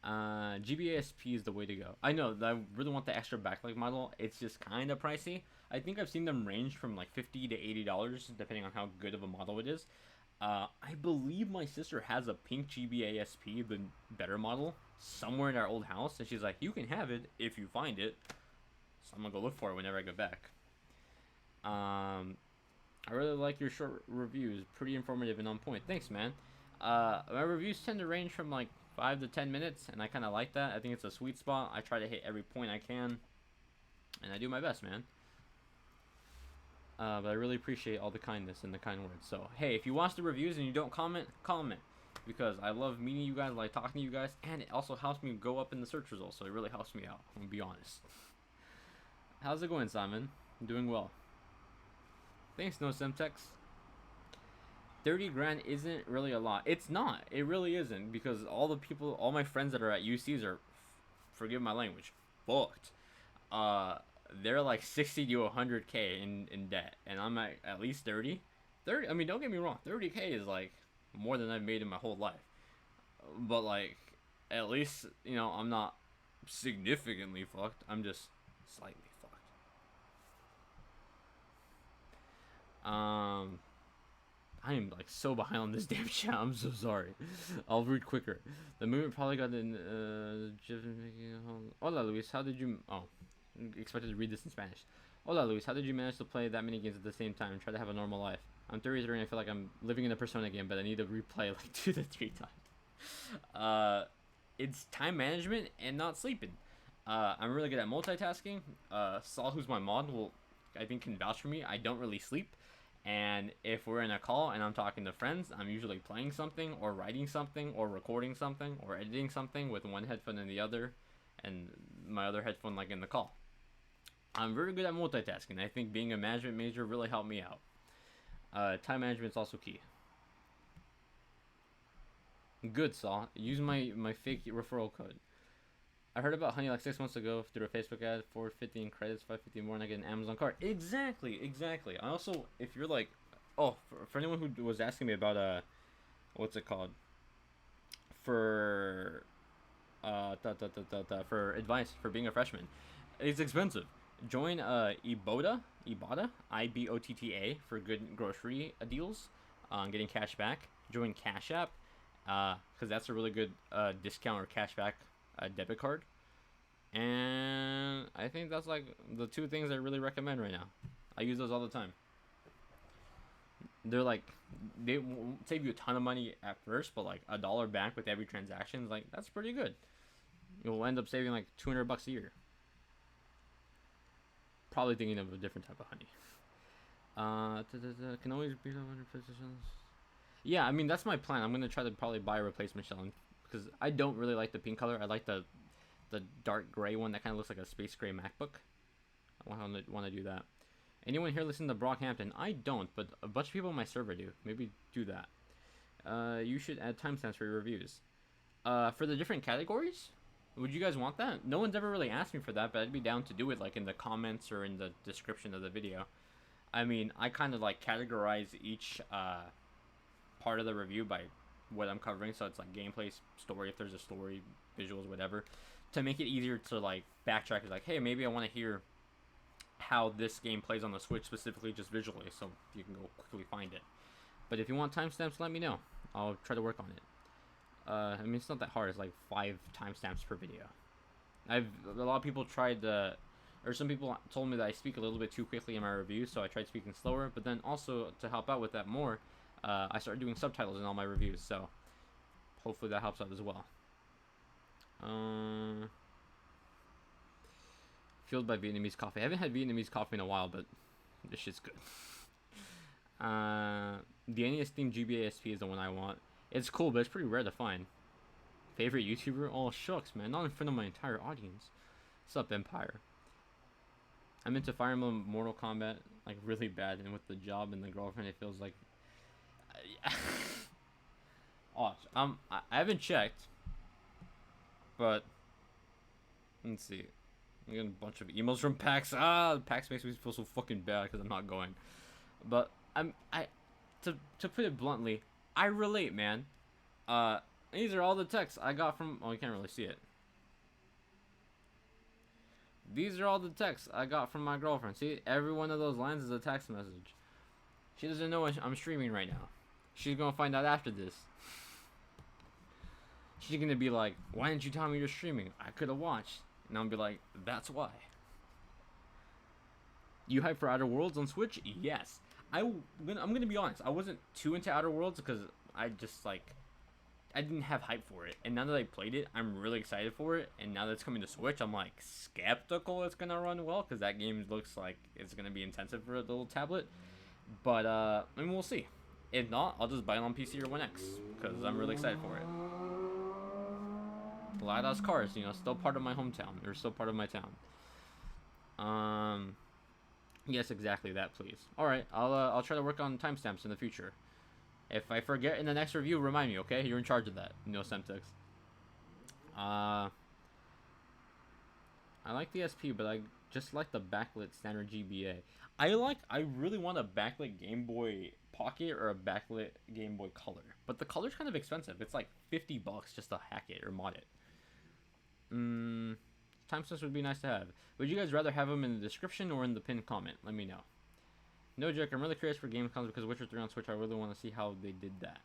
GBASP is the way to go. I know, I really want the extra backlight model. It's just kind of pricey. I think I've seen them range from like $50 to $80, depending on how good of a model it is. I believe my sister has a pink GBASP, the better model, somewhere in our old house, and she's like, you can have it if you find it. So I'm gonna go look for it whenever I get back. I really like your short reviews. Pretty informative and on point. Thanks, man. My reviews tend to range from like 5 to 10 minutes, and I kind of like that. I think it's a sweet spot. I try to hit every point I can, and I do my best, man. But I really appreciate all the kindness and the kind words. So, hey, if you watch the reviews and you don't comment, comment. Because I love meeting you guys, like talking to you guys, and it also helps me go up in the search results, so it really helps me out, I'm gonna be honest. How's it going, Simon? I'm doing well. Thanks, No Semtex. 30 grand isn't really a lot. It's not. It really isn't, because all the people, all my friends that are at UCs are, forgive my language, fucked. They're like 60 to 100K in debt, and I'm at least 30. I mean, don't get me wrong, 30K is like more than I've made in my whole life. But like, at least, you know, I'm not significantly fucked. I'm just slightly fucked. I am like so behind on this damn chat. I'm so sorry. I'll read quicker. The movement probably got in. Hola, Luis. How did you? Oh, expected to read this in Spanish. Hola, Luis. How did you manage to play that many games at the same time and try to have a normal life? I'm 33 and I feel like I'm living in a Persona game, but I need to replay like 2 to 3 times. It's time management and not sleeping. I'm really good at multitasking. Saul, who's my mod, will I think can vouch for me. I don't really sleep, and if we're in a call and I'm talking to friends, I'm usually playing something or writing something or recording something or editing something with one headphone in the other, and my other headphone like in the call. I'm very good at multitasking. I think being a management major really helped me out. Time management is also key. Good, Saul. Use my fake referral code. I heard about Honey like 6 months ago through a Facebook ad. 450 in credits, 550 more, and I get an Amazon card. Exactly. I also, if you're like, oh, for anyone who was asking me about what's it called? For for advice for being a freshman, it's expensive. Join Ibotta, Ibotta for good grocery deals, getting cash back. Join Cash App, because that's a really good discount or cash back debit card. And I think that's like the two things I really recommend right now. I use those all the time. They're like, they won't save you a ton of money at first, but like $1 back with every transaction is like, that's pretty good. You'll end up saving like $200 a year. Probably thinking of a different type of honey. Can always beat 100 positions. Yeah, I mean that's my plan. I'm gonna try to probably buy a replacement shell because I don't really like the pink color. I like the dark gray one that kind of looks like a space gray MacBook. I want to do that. Anyone here listen to Brockhampton? I don't, but a bunch of people on my server do. Maybe do that. You should add timestamps for your reviews. For the different categories, would you guys want that? No one's ever really asked me for that, but I'd be down to do it like in the comments or in the description of the video. I mean, I kind of like categorize each part of the review by what I'm covering, so it's like gameplay, story, if there's a story, visuals, whatever, to make it easier to like backtrack. It's like, hey, maybe I want to hear how this game plays on the Switch specifically, just visually, so you can go quickly find it. But if you want timestamps, let me know. I'll try to work on it. I mean, it's not that hard. It's like 5 timestamps per video. A lot of people tried to, or some people told me that I speak a little bit too quickly in my reviews, so I tried speaking slower. But then also to help out with that more, I started doing subtitles in all my reviews, so hopefully that helps out as well. Fueled by Vietnamese coffee. I haven't had Vietnamese coffee in a while, but this shit's good. The NES themed GBA SP is the one I want. It's cool, but it's pretty rare to find. Favorite YouTuber? Oh, shucks, man. Not in front of my entire audience. Sup, Empire? I'm into Fire Emblem Mortal Kombat, like, really bad. And with the job and the girlfriend, it feels like... oh, I haven't checked. But... let's see. I'm getting a bunch of emails from PAX. PAX makes me feel so fucking bad because I'm not going. But, to put it bluntly, I relate, man. These are all the texts I got from... oh, you can't really see it. These are all the texts I got from my girlfriend. See, every one of those lines is a text message. She doesn't know I'm streaming right now. She's gonna find out after this. She's gonna be like, why didn't you tell me you're streaming? I could have watched. And I'll be like, that's why. You hype for Outer Worlds on Switch? Yes. I'm gonna be honest. I wasn't too into Outer Worlds because I just like... I didn't have hype for it, and now that I played it, I'm really excited for it. And now that it's coming to Switch, I'm like skeptical it's gonna run well because that game looks like it's gonna be intensive for a little tablet. But I mean, we'll see. If not, I'll just buy it on PC or One X because I'm really excited for it. GLaDOS cars, you know, still part of my hometown or still part of my town. Yes, exactly that, please. All right, I'll try to work on timestamps in the future. If I forget in the next review, remind me, okay? You're in charge of that, No Semtex. I like the SP, but I just like the backlit standard GBA. I really want a backlit Game Boy Pocket or a backlit Game Boy Color. But the color's kind of expensive. It's like $50 just to hack it or mod it. Timestamps would be nice to have. Would you guys rather have them in the description or in the pinned comment? Let me know. No joke, I'm really curious for Gamescoms because Witcher 3 on Switch, I really want to see how they did that.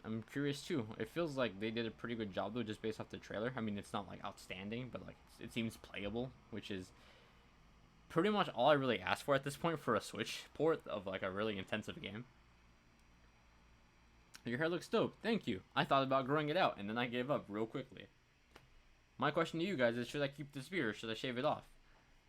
I'm curious too. It feels like they did a pretty good job though, just based off the trailer. I mean, it's not like outstanding, but like it seems playable, which is pretty much all I really asked for at this point for a Switch port of like a really intensive game. Your hair looks dope. Thank you. I thought about growing it out, and then I gave up real quickly. My question to you guys is, should I keep this beard or should I shave it off?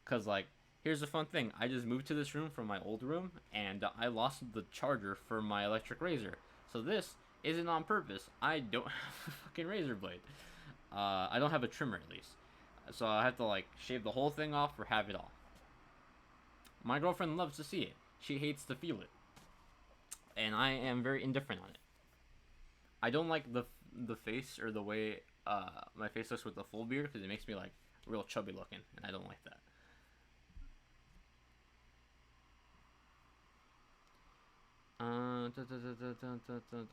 Because, like, here's the fun thing. I just moved to this room from my old room, and I lost the charger for my electric razor. So this isn't on purpose. I don't have a fucking razor blade. I don't have a trimmer, at least. So I have to, like, shave the whole thing off or have it all. My girlfriend loves to see it. She hates to feel it. And I am very indifferent on it. I don't like the face or the way my face looks with the full beard because it makes me like real chubby looking, and I don't like that.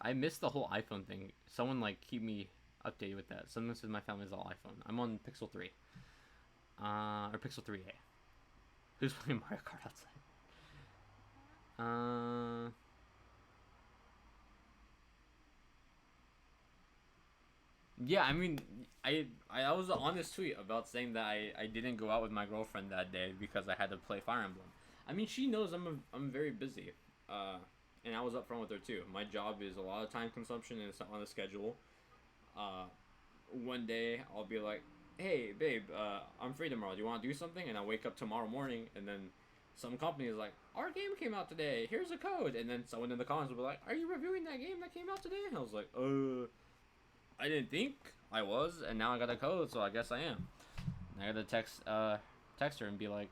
I missed the whole iPhone thing. Someone like keep me updated with that. Someone says my family's all iPhone. I'm on Pixel 3, or Pixel 3a. Who's playing Mario Kart outside? Yeah, I mean, I was on this tweet about saying that I didn't go out with my girlfriend that day because I had to play Fire Emblem. I mean, she knows I'm very busy, and I was upfront with her too. My job is a lot of time consumption and it's not on the schedule. One day I'll be like, hey babe, I'm free tomorrow. Do you want to do something? And I wake up tomorrow morning, and then some company is like, our game came out today. Here's a code, and then someone in the comments will be like, are you reviewing that game that came out today? And I was like, I didn't think I was, and now I got a code, so I guess I am. And I gotta text her and be like,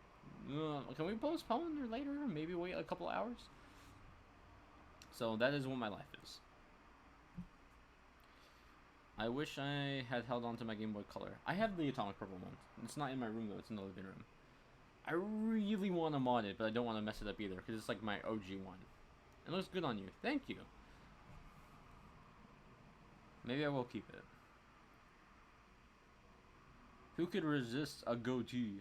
can we postpone or later, or maybe wait a couple hours? So that is what my life is. I wish I had held on to my Game Boy Color. I have the Atomic Purple one. It's not in my room though, it's in the living room. I really want to mod it, but I don't want to mess it up either, because it's like my OG one. It looks good on you. Thank you. Maybe I will keep it. Who could resist a goatee?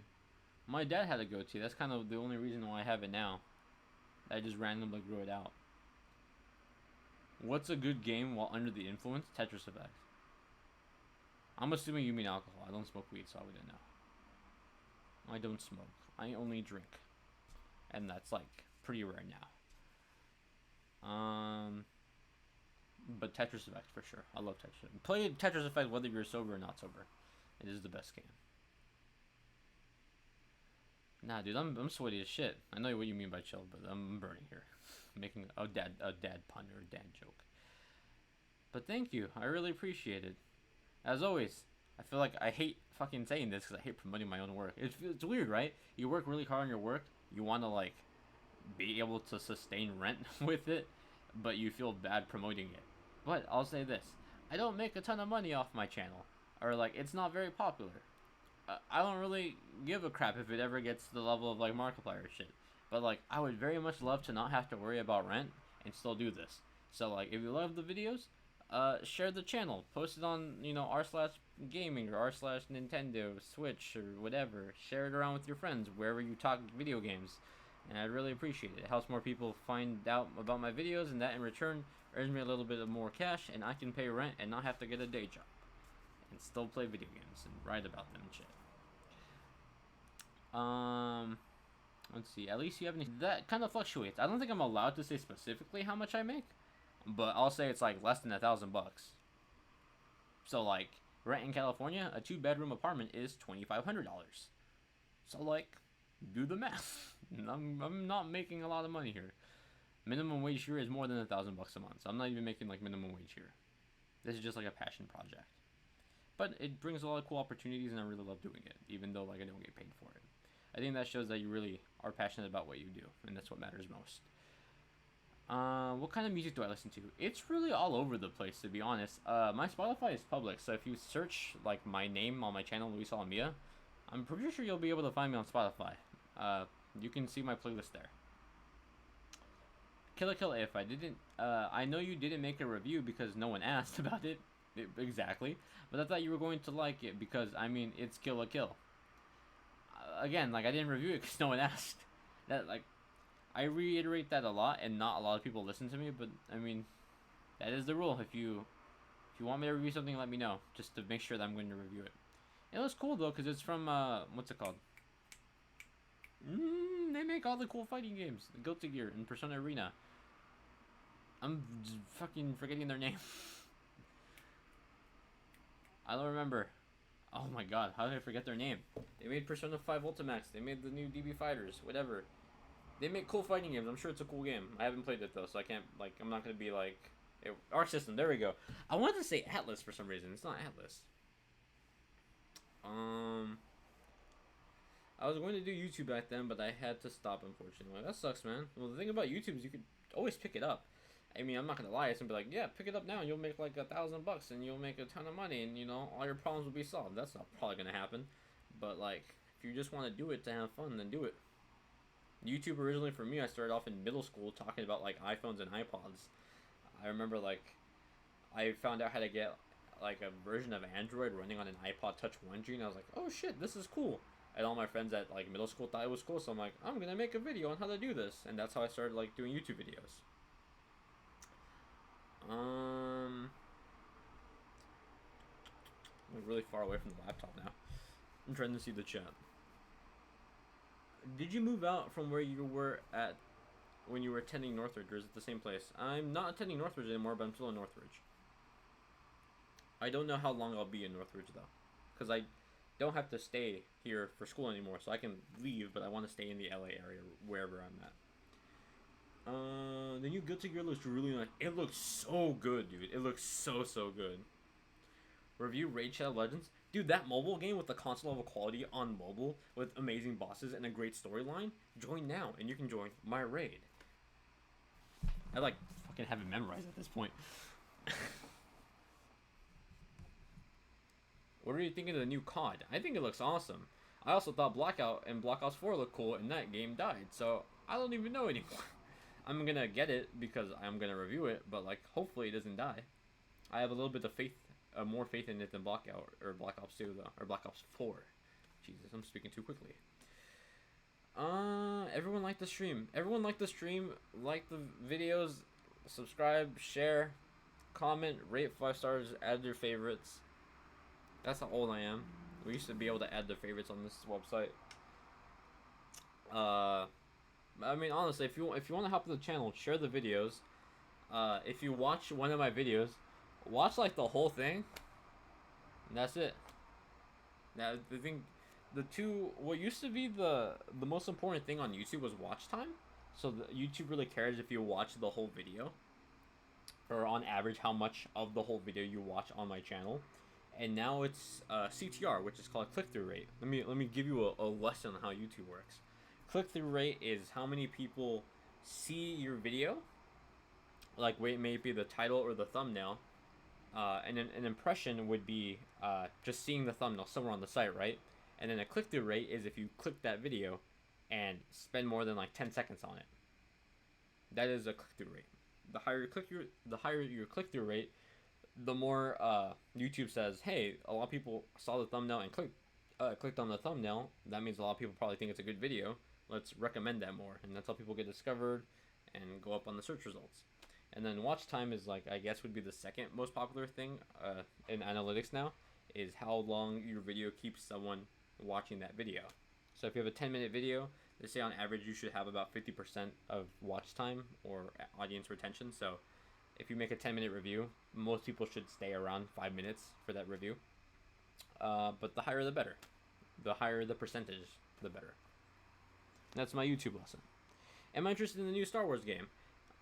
My dad had a goatee. That's kind of the only reason why I have it now. I just randomly grew it out. What's a good game while under the influence? Tetris Effect. I'm assuming you mean alcohol. I don't smoke weed, so I wouldn't know. I don't smoke. I only drink. And that's like pretty rare now. But Tetris Effect for sure. I love Tetris Effect. Play Tetris Effect whether you're sober or not sober. It is the best game. Nah, dude, I'm sweaty as shit. I know what you mean by chill, but I'm burning here, making a dad pun or a dad joke. But thank you, I really appreciate it. As always, I feel like I hate fucking saying this because I hate promoting my own work. It's weird, right? You work really hard on your work. You want to like be able to sustain rent with it, but you feel bad promoting it. But I'll say this, I don't make a ton of money off my channel, or like it's not very popular. I don't really give a crap if it ever gets to the level of like Markiplier shit. But like I would very much love to not have to worry about rent and still do this. So like if you love the videos, share the channel, post it on r/gaming or r/Nintendo, Switch or whatever. Share it around with your friends wherever you talk video games, and I'd really appreciate it. It helps more people find out about my videos, and that in return earns me a little bit of more cash, and I can pay rent and not have to get a day job and still play video games and write about them and shit. Let's see. At least you have any. That kind of fluctuates. I don't think I'm allowed to say specifically how much I make, but I'll say it's like less than $1,000 bucks. So like rent in California, a 2-bedroom apartment is $2,500. So like, do the math. I'm not making a lot of money here. Minimum wage here is more than $1,000 bucks a month. So I'm not even making like minimum wage here. This is just like a passion project. But it brings a lot of cool opportunities, and I really love doing it, even though like I don't get paid for it. I think that shows that you really are passionate about what you do, and that's what matters most. What kind of music do I listen to? It's really all over the place, to be honest. My Spotify is public, so if you search like my name on my channel, Luis Alamilla, I'm pretty sure you'll be able to find me on Spotify. You can see my playlist there. Kill if I didn't. I know you didn't make a review because no one asked about it. Exactly, but I thought you were going to like it because I mean it's Kill. Again, like I didn't review it because no one asked. That like, I reiterate that a lot, and not a lot of people listen to me. But I mean, that is the rule. If you want me to review something, let me know, just to make sure that I'm going to review it. It was cool though, because it's from what's it called? They make all the cool fighting games. Guilty Gear and Persona Arena. I'm fucking forgetting their name. I don't remember. Oh my god, how did I forget their name? They made Persona 5 Ultimax. They made the new DB Fighters. Whatever. They make cool fighting games. I'm sure it's a cool game. I haven't played it though, so I can't, like, I'm not gonna be like... Arc System, there we go. I wanted to say Atlas for some reason. It's not Atlas. I was going to do YouTube back then, but I had to stop, unfortunately. That sucks, man. Well, the thing about YouTube is you could always pick it up. I mean, I'm not gonna lie. It's gonna be like, yeah, pick it up now, and you'll make like $1,000, and you'll make a ton of money, and you know, all your problems will be solved. That's not probably gonna happen. But like, if you just want to do it to have fun, then do it. YouTube originally for me, I started off in middle school talking about like iPhones and iPods. I remember like, I found out how to get like a version of Android running on an iPod Touch 1G, and I was like, oh shit, this is cool. And all my friends at like middle school thought it was cool, so I'm like, I'm gonna make a video on how to do this, and that's how I started like doing YouTube videos. I'm really far away from the laptop now. I'm trying to see the chat. Did you move out from where you were at when you were attending Northridge, or is it the same place? I'm not attending Northridge anymore, but I'm still in Northridge. I don't know how long I'll be in Northridge though, because I don't have to stay here for school anymore, so I can leave, but I want to stay in the LA area, wherever I'm at. The new Guilty Gear looks really nice. It looks so good, dude. It looks so good. Review Raid Shadow Legends. Dude, that mobile game with the console level quality on mobile with amazing bosses and a great storyline, join now, and you can join my raid. I like fucking have it memorized at this point. What are you thinking of the new COD? I think it looks awesome. I also thought Blackout and Black Ops 4 looked cool, and that game died, so I don't even know anymore. I'm gonna get it because I'm gonna review it, but like hopefully it doesn't die. I have a little bit of faith, more faith in it than Blackout or Black Ops 2 though, or Black Ops 4. Jesus, I'm speaking too quickly. Everyone like the stream. Everyone like the stream. Like the videos. Subscribe, share, comment, rate 5 stars, add your favorites. That's how old I am. We used to be able to add the favorites on this website. I mean, honestly, if you want to hop to the channel, share the videos. If you watch one of my videos, watch like the whole thing. And that's it. Now the thing, what used to be the most important thing on YouTube was watch time. So YouTube really cares if you watch the whole video, or on average how much of the whole video you watch on my channel. And now it's CTR, which is called click-through rate. Let me give you a lesson on how YouTube works. Click-through rate is how many people see your video, like may it be the title or the thumbnail, and then an impression would be just seeing the thumbnail somewhere on the site, right? And then a click-through rate is if you click that video and spend more than like 10 seconds on it. That is a click-through rate. The higher your click-through rate, the more YouTube says, hey, a lot of people saw the thumbnail and clicked on the thumbnail. That means a lot of people probably think it's a good video. Let's recommend that more, and that's how people get discovered and go up on the search results. And then watch time is like, I guess, would be the second most popular thing in analytics now, is how long your video keeps someone watching that video. So if you have a 10-minute video, they say on average you should have about 50% of watch time or audience retention. So if you make a 10-minute review, most people should stay around 5 minutes for that review. But the higher the better. The higher the percentage, the better. That's my YouTube lesson. Am I interested in the new Star Wars game?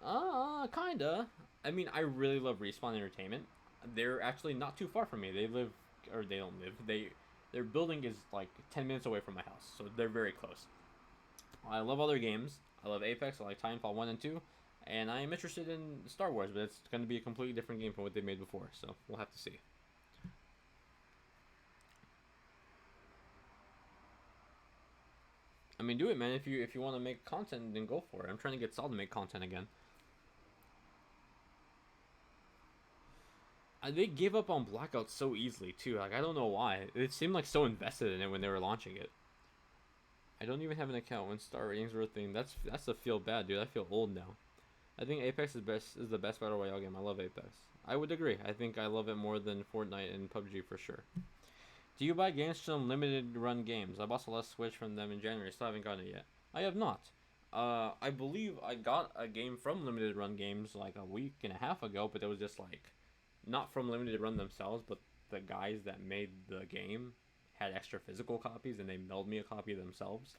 Kinda. I mean, I really love Respawn Entertainment. They're actually not too far from me. They don't live. Their building is like 10 minutes away from my house, so they're very close. I love other games. I love Apex. I like Titanfall 1 and 2. And I am interested in Star Wars, but it's going to be a completely different game from what they made before, so we'll have to see. I mean, do it, man. If you want to make content, then go for it. I'm trying to get Saul to make content again. They gave up on Blackout so easily, too. Like, I don't know why. It seemed like so invested in it when they were launching it. I don't even have an account when star ratings were a thing. That's a feel bad, dude. I feel old now. I think Apex is the best Battle Royale game. I love Apex. I would agree. I think I love it more than Fortnite and PUBG for sure. Do you buy games from limited run games? I bought a last Switch from them in January. Still haven't gotten it yet. I have not. I believe I got a game from limited run games like a week and a half ago, but it was just like not from limited run themselves, but the guys that made the game had extra physical copies and they mailed me a copy themselves.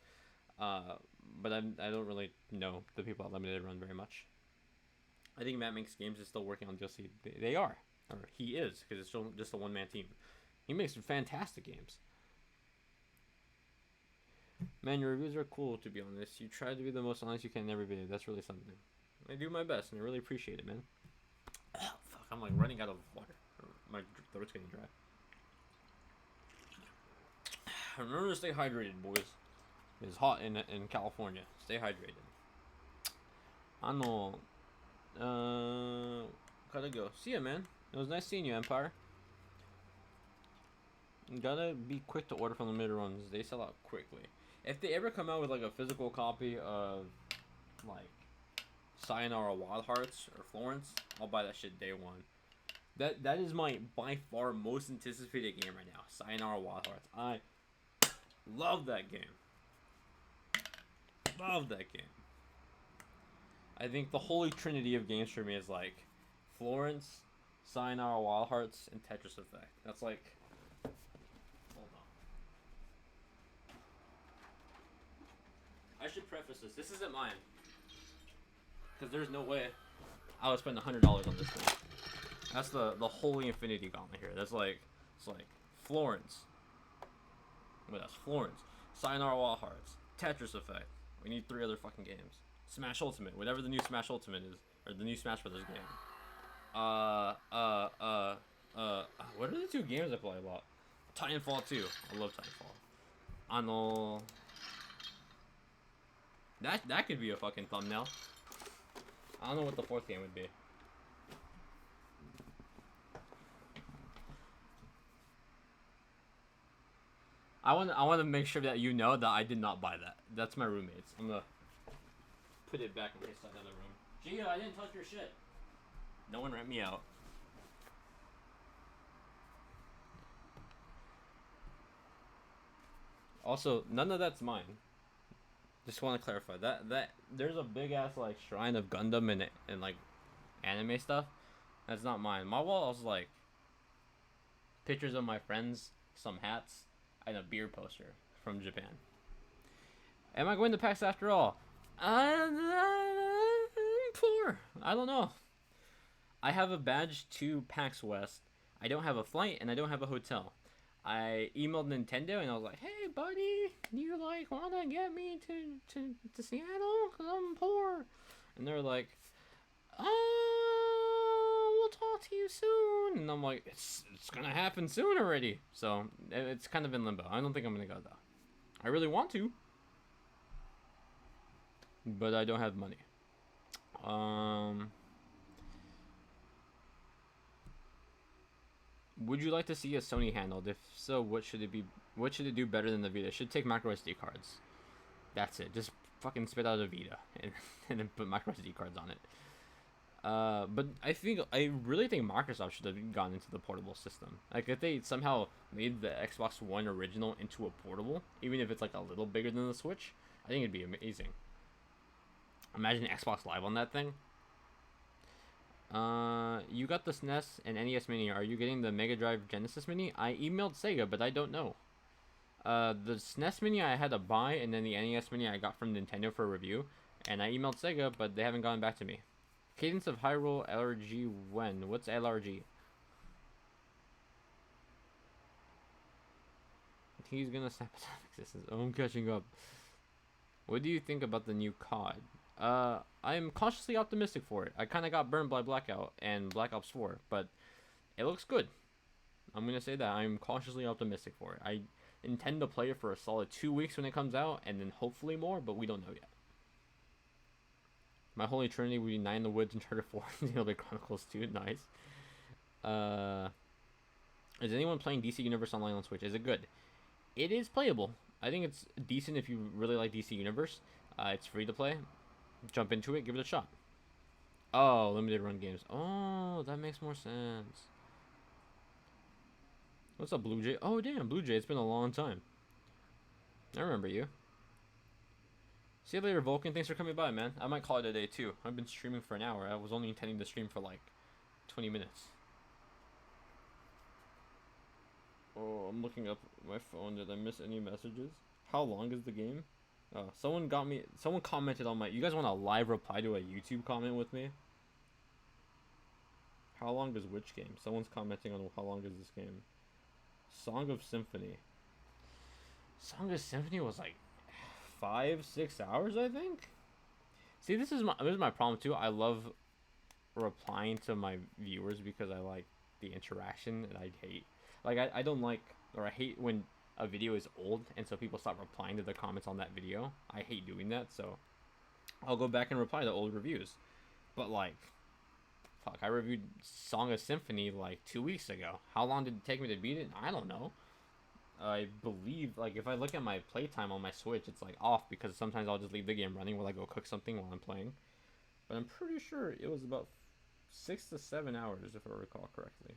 Uh, but I don't really know the people at limited run very much. I think Matt Makes Games is still working on DLC. They are, or he is, because it's still just a one man team. He makes fantastic games. Man, your reviews are cool, to be honest. You try to be the most honest you can in every video. That's really something. I do my best, and I really appreciate it, man. Oh, fuck, I'm like running out of water. My throat's getting dry. Remember to stay hydrated, boys. It's hot in California. Stay hydrated. Gotta go. See ya, man. It was nice seeing you, Empire. Gotta be quick to order from the mid runs. They sell out quickly. If they ever come out with like a physical copy of like Sayonara Wild Hearts or Florence, I'll buy that shit day one. That is my by far most anticipated game right now. Sayonara Wild Hearts. I love that game. Love that game. I think the holy trinity of games for me is like Florence, Sayonara Wild Hearts, and Tetris Effect. That's like. Hold on. I should preface this. This isn't mine. Because there's no way I would spend $100 on this thing. That's the holy infinity gauntlet here. That's like, it's like Florence. Wait, that's Florence. Sayonara Wild Hearts. Tetris Effect. We need 3 other fucking games. Smash Ultimate, whatever the new Smash Ultimate is, or the new Smash Brothers game. What are the 2 games I play a lot? Titanfall 2. I love Titanfall. That could be a fucking thumbnail. I don't know what the 4th game would be. I want to make sure that you know that I did not buy that. That's my roommate's. I'm gonna put it back in his side of the room. Gia, I didn't touch your shit. No one rat me out. Also, none of that's mine. Just want to clarify that there's a big ass like shrine of Gundam and like anime stuff. That's not mine. My wall is like pictures of my friends, some hats, and a beer poster from Japan. Am I going to PAX after all? I'm poor. I don't know. I have a badge to PAX West. I don't have a flight and I don't have a hotel. I emailed Nintendo and I was like, "Hey, buddy, you like wanna get me to Seattle? Cause I'm poor." And they're like, "Oh, we'll talk to you soon." And I'm like, "It's gonna happen soon already." So it's kind of in limbo. I don't think I'm gonna go though. I really want to, but I don't have money. Would you like to see a Sony handled? If so, what should it be? What should it do better than the Vita? It should take micro SD cards. That's it. Just fucking spit out a Vita and then put micro SD cards on it. But I really think Microsoft should have gone into the portable system. Like if they somehow made the Xbox One original into a portable, even if it's like a little bigger than the Switch, I think it'd be amazing. Imagine Xbox Live on that thing. You got the SNES and NES Mini. Are you getting the Mega Drive Genesis Mini? I emailed Sega, but I don't know. The SNES Mini I had to buy, and then the NES Mini I got from Nintendo for a review. And I emailed Sega, but they haven't gotten back to me. Cadence of Hyrule LRG when? What's LRG? He's gonna snap his existence. Oh, I'm catching up. What do you think about the new COD? I'm cautiously optimistic for it. I kind of got burned by Blackout and Black Ops 4, but it looks good. I'm going to say that. I'm cautiously optimistic for it. I intend to play it for a solid 2 weeks when it comes out, and then hopefully more, but we don't know yet. My holy trinity would be 9 in the Woods, Uncharted 4, and Xenoblade Chronicles 2. Nice. Is anyone playing DC Universe Online on Switch? Is it good? It is playable. I think it's decent if you really like DC Universe. It's free to play. Jump into it, give it a shot. Oh, limited run games. Oh, that makes more sense. What's up, Blue Jay? Oh, damn, Blue Jay. It's been a long time. I remember you. See you later, Vulcan. Thanks for coming by, man. I might call it a day, too. I've been streaming for an hour. I was only intending to stream for, like, 20 minutes. Oh, I'm looking up my phone. Did I miss any messages? How long is the game? Someone commented on my... You guys want a live reply to a YouTube comment with me? How long is which game? Someone's commenting on how long is this game. Song of Symphony. Song of Symphony was like 5-6 hours, I think. See, this is my problem too. I love replying to my viewers because I like the interaction, and I hate I don't like, or I hate when a video is old and so people stop replying to the comments on that video. I hate doing that, so I'll go back and reply to old reviews. But like, fuck, I reviewed Song of Symphony like 2 weeks ago. How long did it take me to beat it? I don't know. I believe, like, if I look at my playtime on my Switch, it's like off because sometimes I'll just leave the game running while I go cook something while I'm playing. But I'm pretty sure it was about 6 to 7 hours, if I recall correctly.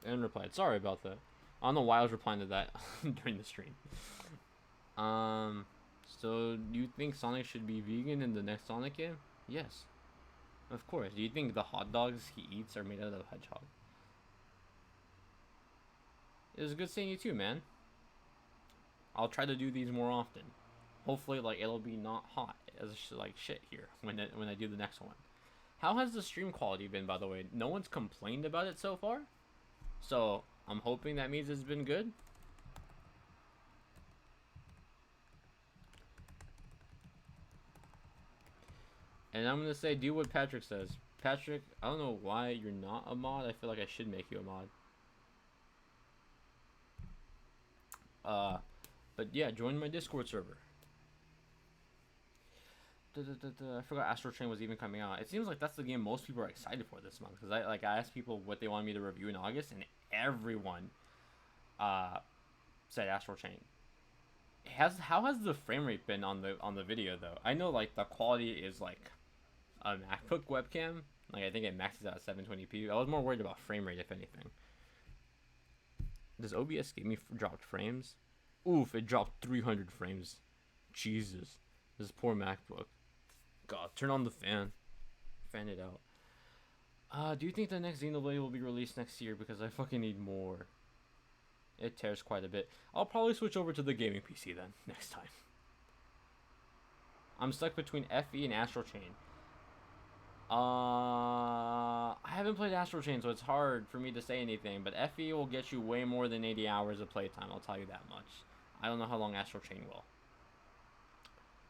And replied, sorry about that. I don't know why I was replying to that during the stream. So do you think Sonic should be vegan in the next Sonic game? Yes. Of course. Do you think the hot dogs he eats are made out of hedgehog? It was good seeing you too, man. I'll try to do these more often. Hopefully, like, it'll be not hot as like shit here when I do the next one. How has the stream quality been, by the way? No one's complained about it so far, so I'm hoping that means it's been good. And I'm gonna say, do what Patrick says. Patrick, I don't know why you're not a mod. I feel like I should make you a mod. But yeah, join my Discord server. I forgot Astral Chain was even coming out. It seems like that's the game most people are excited for this month, because I asked people what they wanted me to review in August, and everyone said Astral Chain. How has the frame rate been on the video though? I know like the quality is like a MacBook webcam. Like I think it maxes out at 720p. I was more worried about frame rate if anything. Does OBS give me dropped frames? Oof, it dropped 300 frames. Jesus, this poor MacBook. God, turn on the fan. Fan it out. Do you think the next Xenoblade will be released next year? Because I fucking need more. It tears quite a bit. I'll probably switch over to the gaming PC then, next time. I'm stuck between FE and Astral Chain. I haven't played Astral Chain, so it's hard for me to say anything, but FE will get you way more than 80 hours of playtime, I'll tell you that much. I don't know how long Astral Chain will.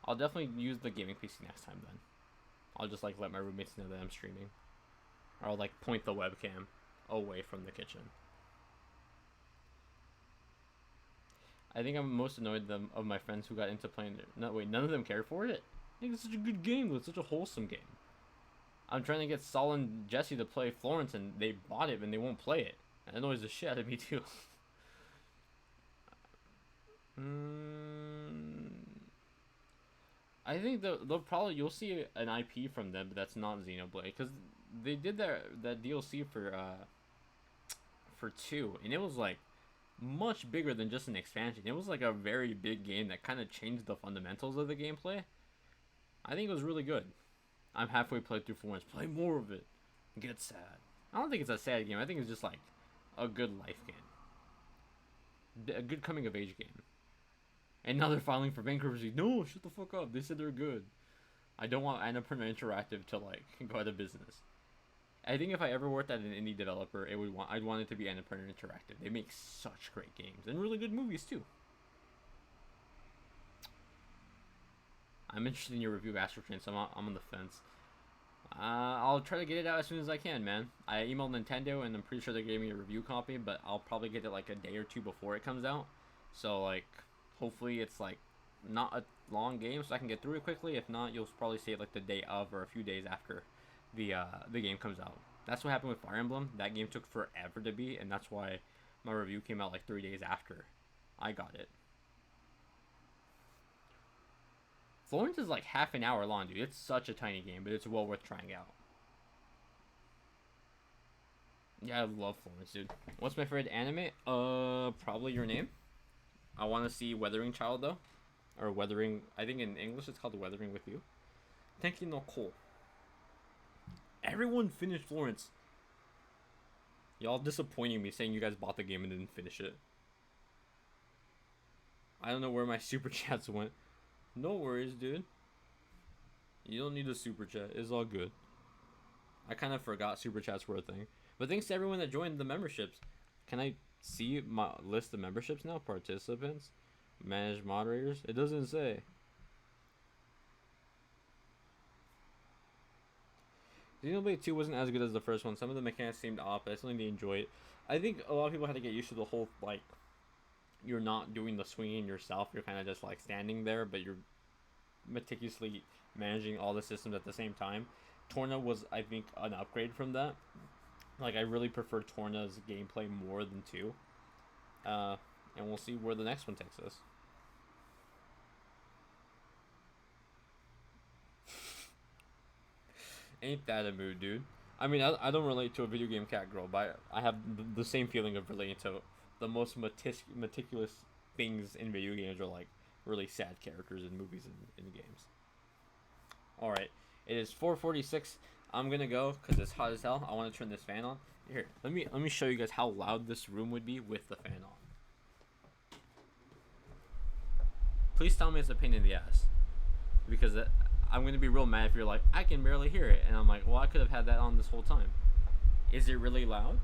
I'll definitely use the gaming PC next time then. I'll just like let my roommates know that I'm streaming. Or I'll like point the webcam away from the kitchen. I think I'm most annoyed of my friends who got into playing it. No, wait, none of them cared for it? I think it's such a good game, it's such a wholesome game. I'm trying to get Saul and Jesse to play Florence, and they bought it, and they won't play it. That annoys the shit out of me, too. I think they'll probably... You'll see an IP from them, but that's not Xenoblade. Because they did that DLC for 2, and it was, like, much bigger than just an expansion. It was, like, a very big game that kind of changed the fundamentals of the gameplay. I think it was really good. I'm halfway played through Florence. Play more of it. Get sad. I don't think it's a sad game. I think it's just like a good life game. A good coming of age game. And now they're filing for bankruptcy. No, shut the fuck up. They said they're good. I don't want Annapurna Interactive to like go out of business. I think if I ever worked at an indie developer, I'd want it to be Annapurna Interactive. They make such great games and really good movies too. I'm interested in your review of Astral Chain, so I'm on the fence. I'll try to get it out as soon as I can, man. I emailed Nintendo, and I'm pretty sure they gave me a review copy, but I'll probably get it like a day or two before it comes out. So, like, hopefully it's, like, not a long game, so I can get through it quickly. If not, you'll probably see it, like, the day of or a few days after the game comes out. That's what happened with Fire Emblem. That game took forever to beat, and that's why my review came out like 3 days after I got it. Florence is like half an hour long, dude. It's such a tiny game, but it's well worth trying out. Yeah, I love Florence, dude. What's my favorite anime? Probably Your Name. I want to see Weathering Child, though. Or Weathering... I think in English it's called Weathering With You. Tenki no Ko. Everyone finished Florence. Y'all disappointing me saying you guys bought the game and didn't finish it. I don't know where my super chats went. No worries, dude. You don't need a super chat. It's all good. I kind of forgot super chats were a thing. But thanks to everyone that joined the memberships. Can I see my list of memberships now? Participants? Manage moderators? It doesn't say. Xenoblade 2 wasn't as good as the first one. Some of the mechanics seemed off, but I still need to enjoy it. I think a lot of people had to get used to the whole, like, you're not doing the swinging yourself. You're kind of just, like, standing there, but you're meticulously managing all the systems at the same time. Torna was, I think, an upgrade from that. Like, I really prefer Torna's gameplay more than 2. And we'll see where the next one takes us. Ain't that a mood, dude? I mean, I don't relate to a video game cat girl, but I have the same feeling of relating to the most meticulous things in video games, are like really sad characters in movies and in games. Alright, it is 4:46. I'm gonna go because it's hot as hell. I want to turn this fan on. Here, let me show you guys how loud this room would be with the fan on. Please tell me it's a pain in the ass, because I'm gonna be real mad if you're like, I can barely hear it, and I'm like, well, I could have had that on this whole time. Is it really loud?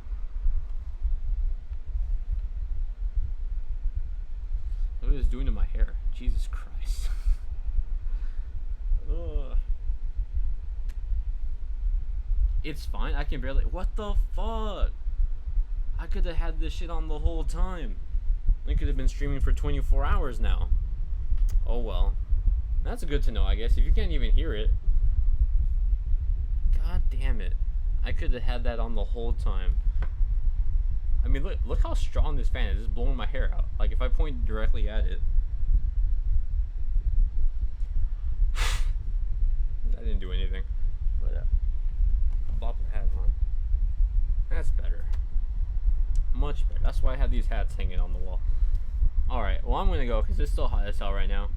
Look what it's doing to my hair. Jesus Christ. Ugh. It's fine. I can barely... What the fuck? I could have had this shit on the whole time. We could have been streaming for 24 hours now. Oh well. That's good to know, I guess. If you can't even hear it. God damn it. I could have had that on the whole time. I mean, look how strong this fan is. It's blowing my hair out. Like, if I point directly at it. That didn't do anything. But, bop the hat on. That's better. Much better. That's why I have these hats hanging on the wall. Alright, well, I'm gonna go, because it's still hot as hell right now.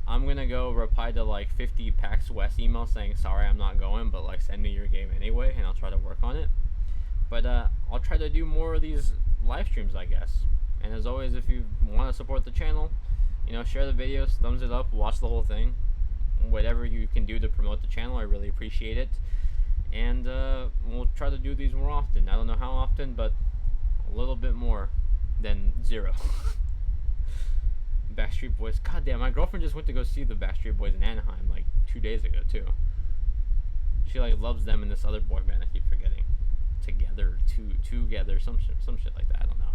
I'm gonna go reply to like 50 PAX West emails saying sorry I'm not going, but like send me your game anyway, and I'll try to work on it. But I'll try to do more of these live streams, I guess. And as always, if you want to support the channel, you know, share the videos, thumbs it up, watch the whole thing. Whatever you can do to promote the channel, I really appreciate it. And we'll try to do these more often. I don't know how often, but a little bit more than 0. Backstreet Boys. God damn, my girlfriend just went to go see the Backstreet Boys in Anaheim like 2 days ago too. She like loves them and this other boy band I keep forgetting. Together, some shit like that. I don't know.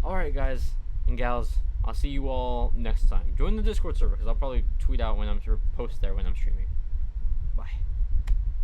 Alright guys and gals, I'll see you all next time. Join the Discord server because I'll probably tweet out when I'm post there when I'm streaming. Bye.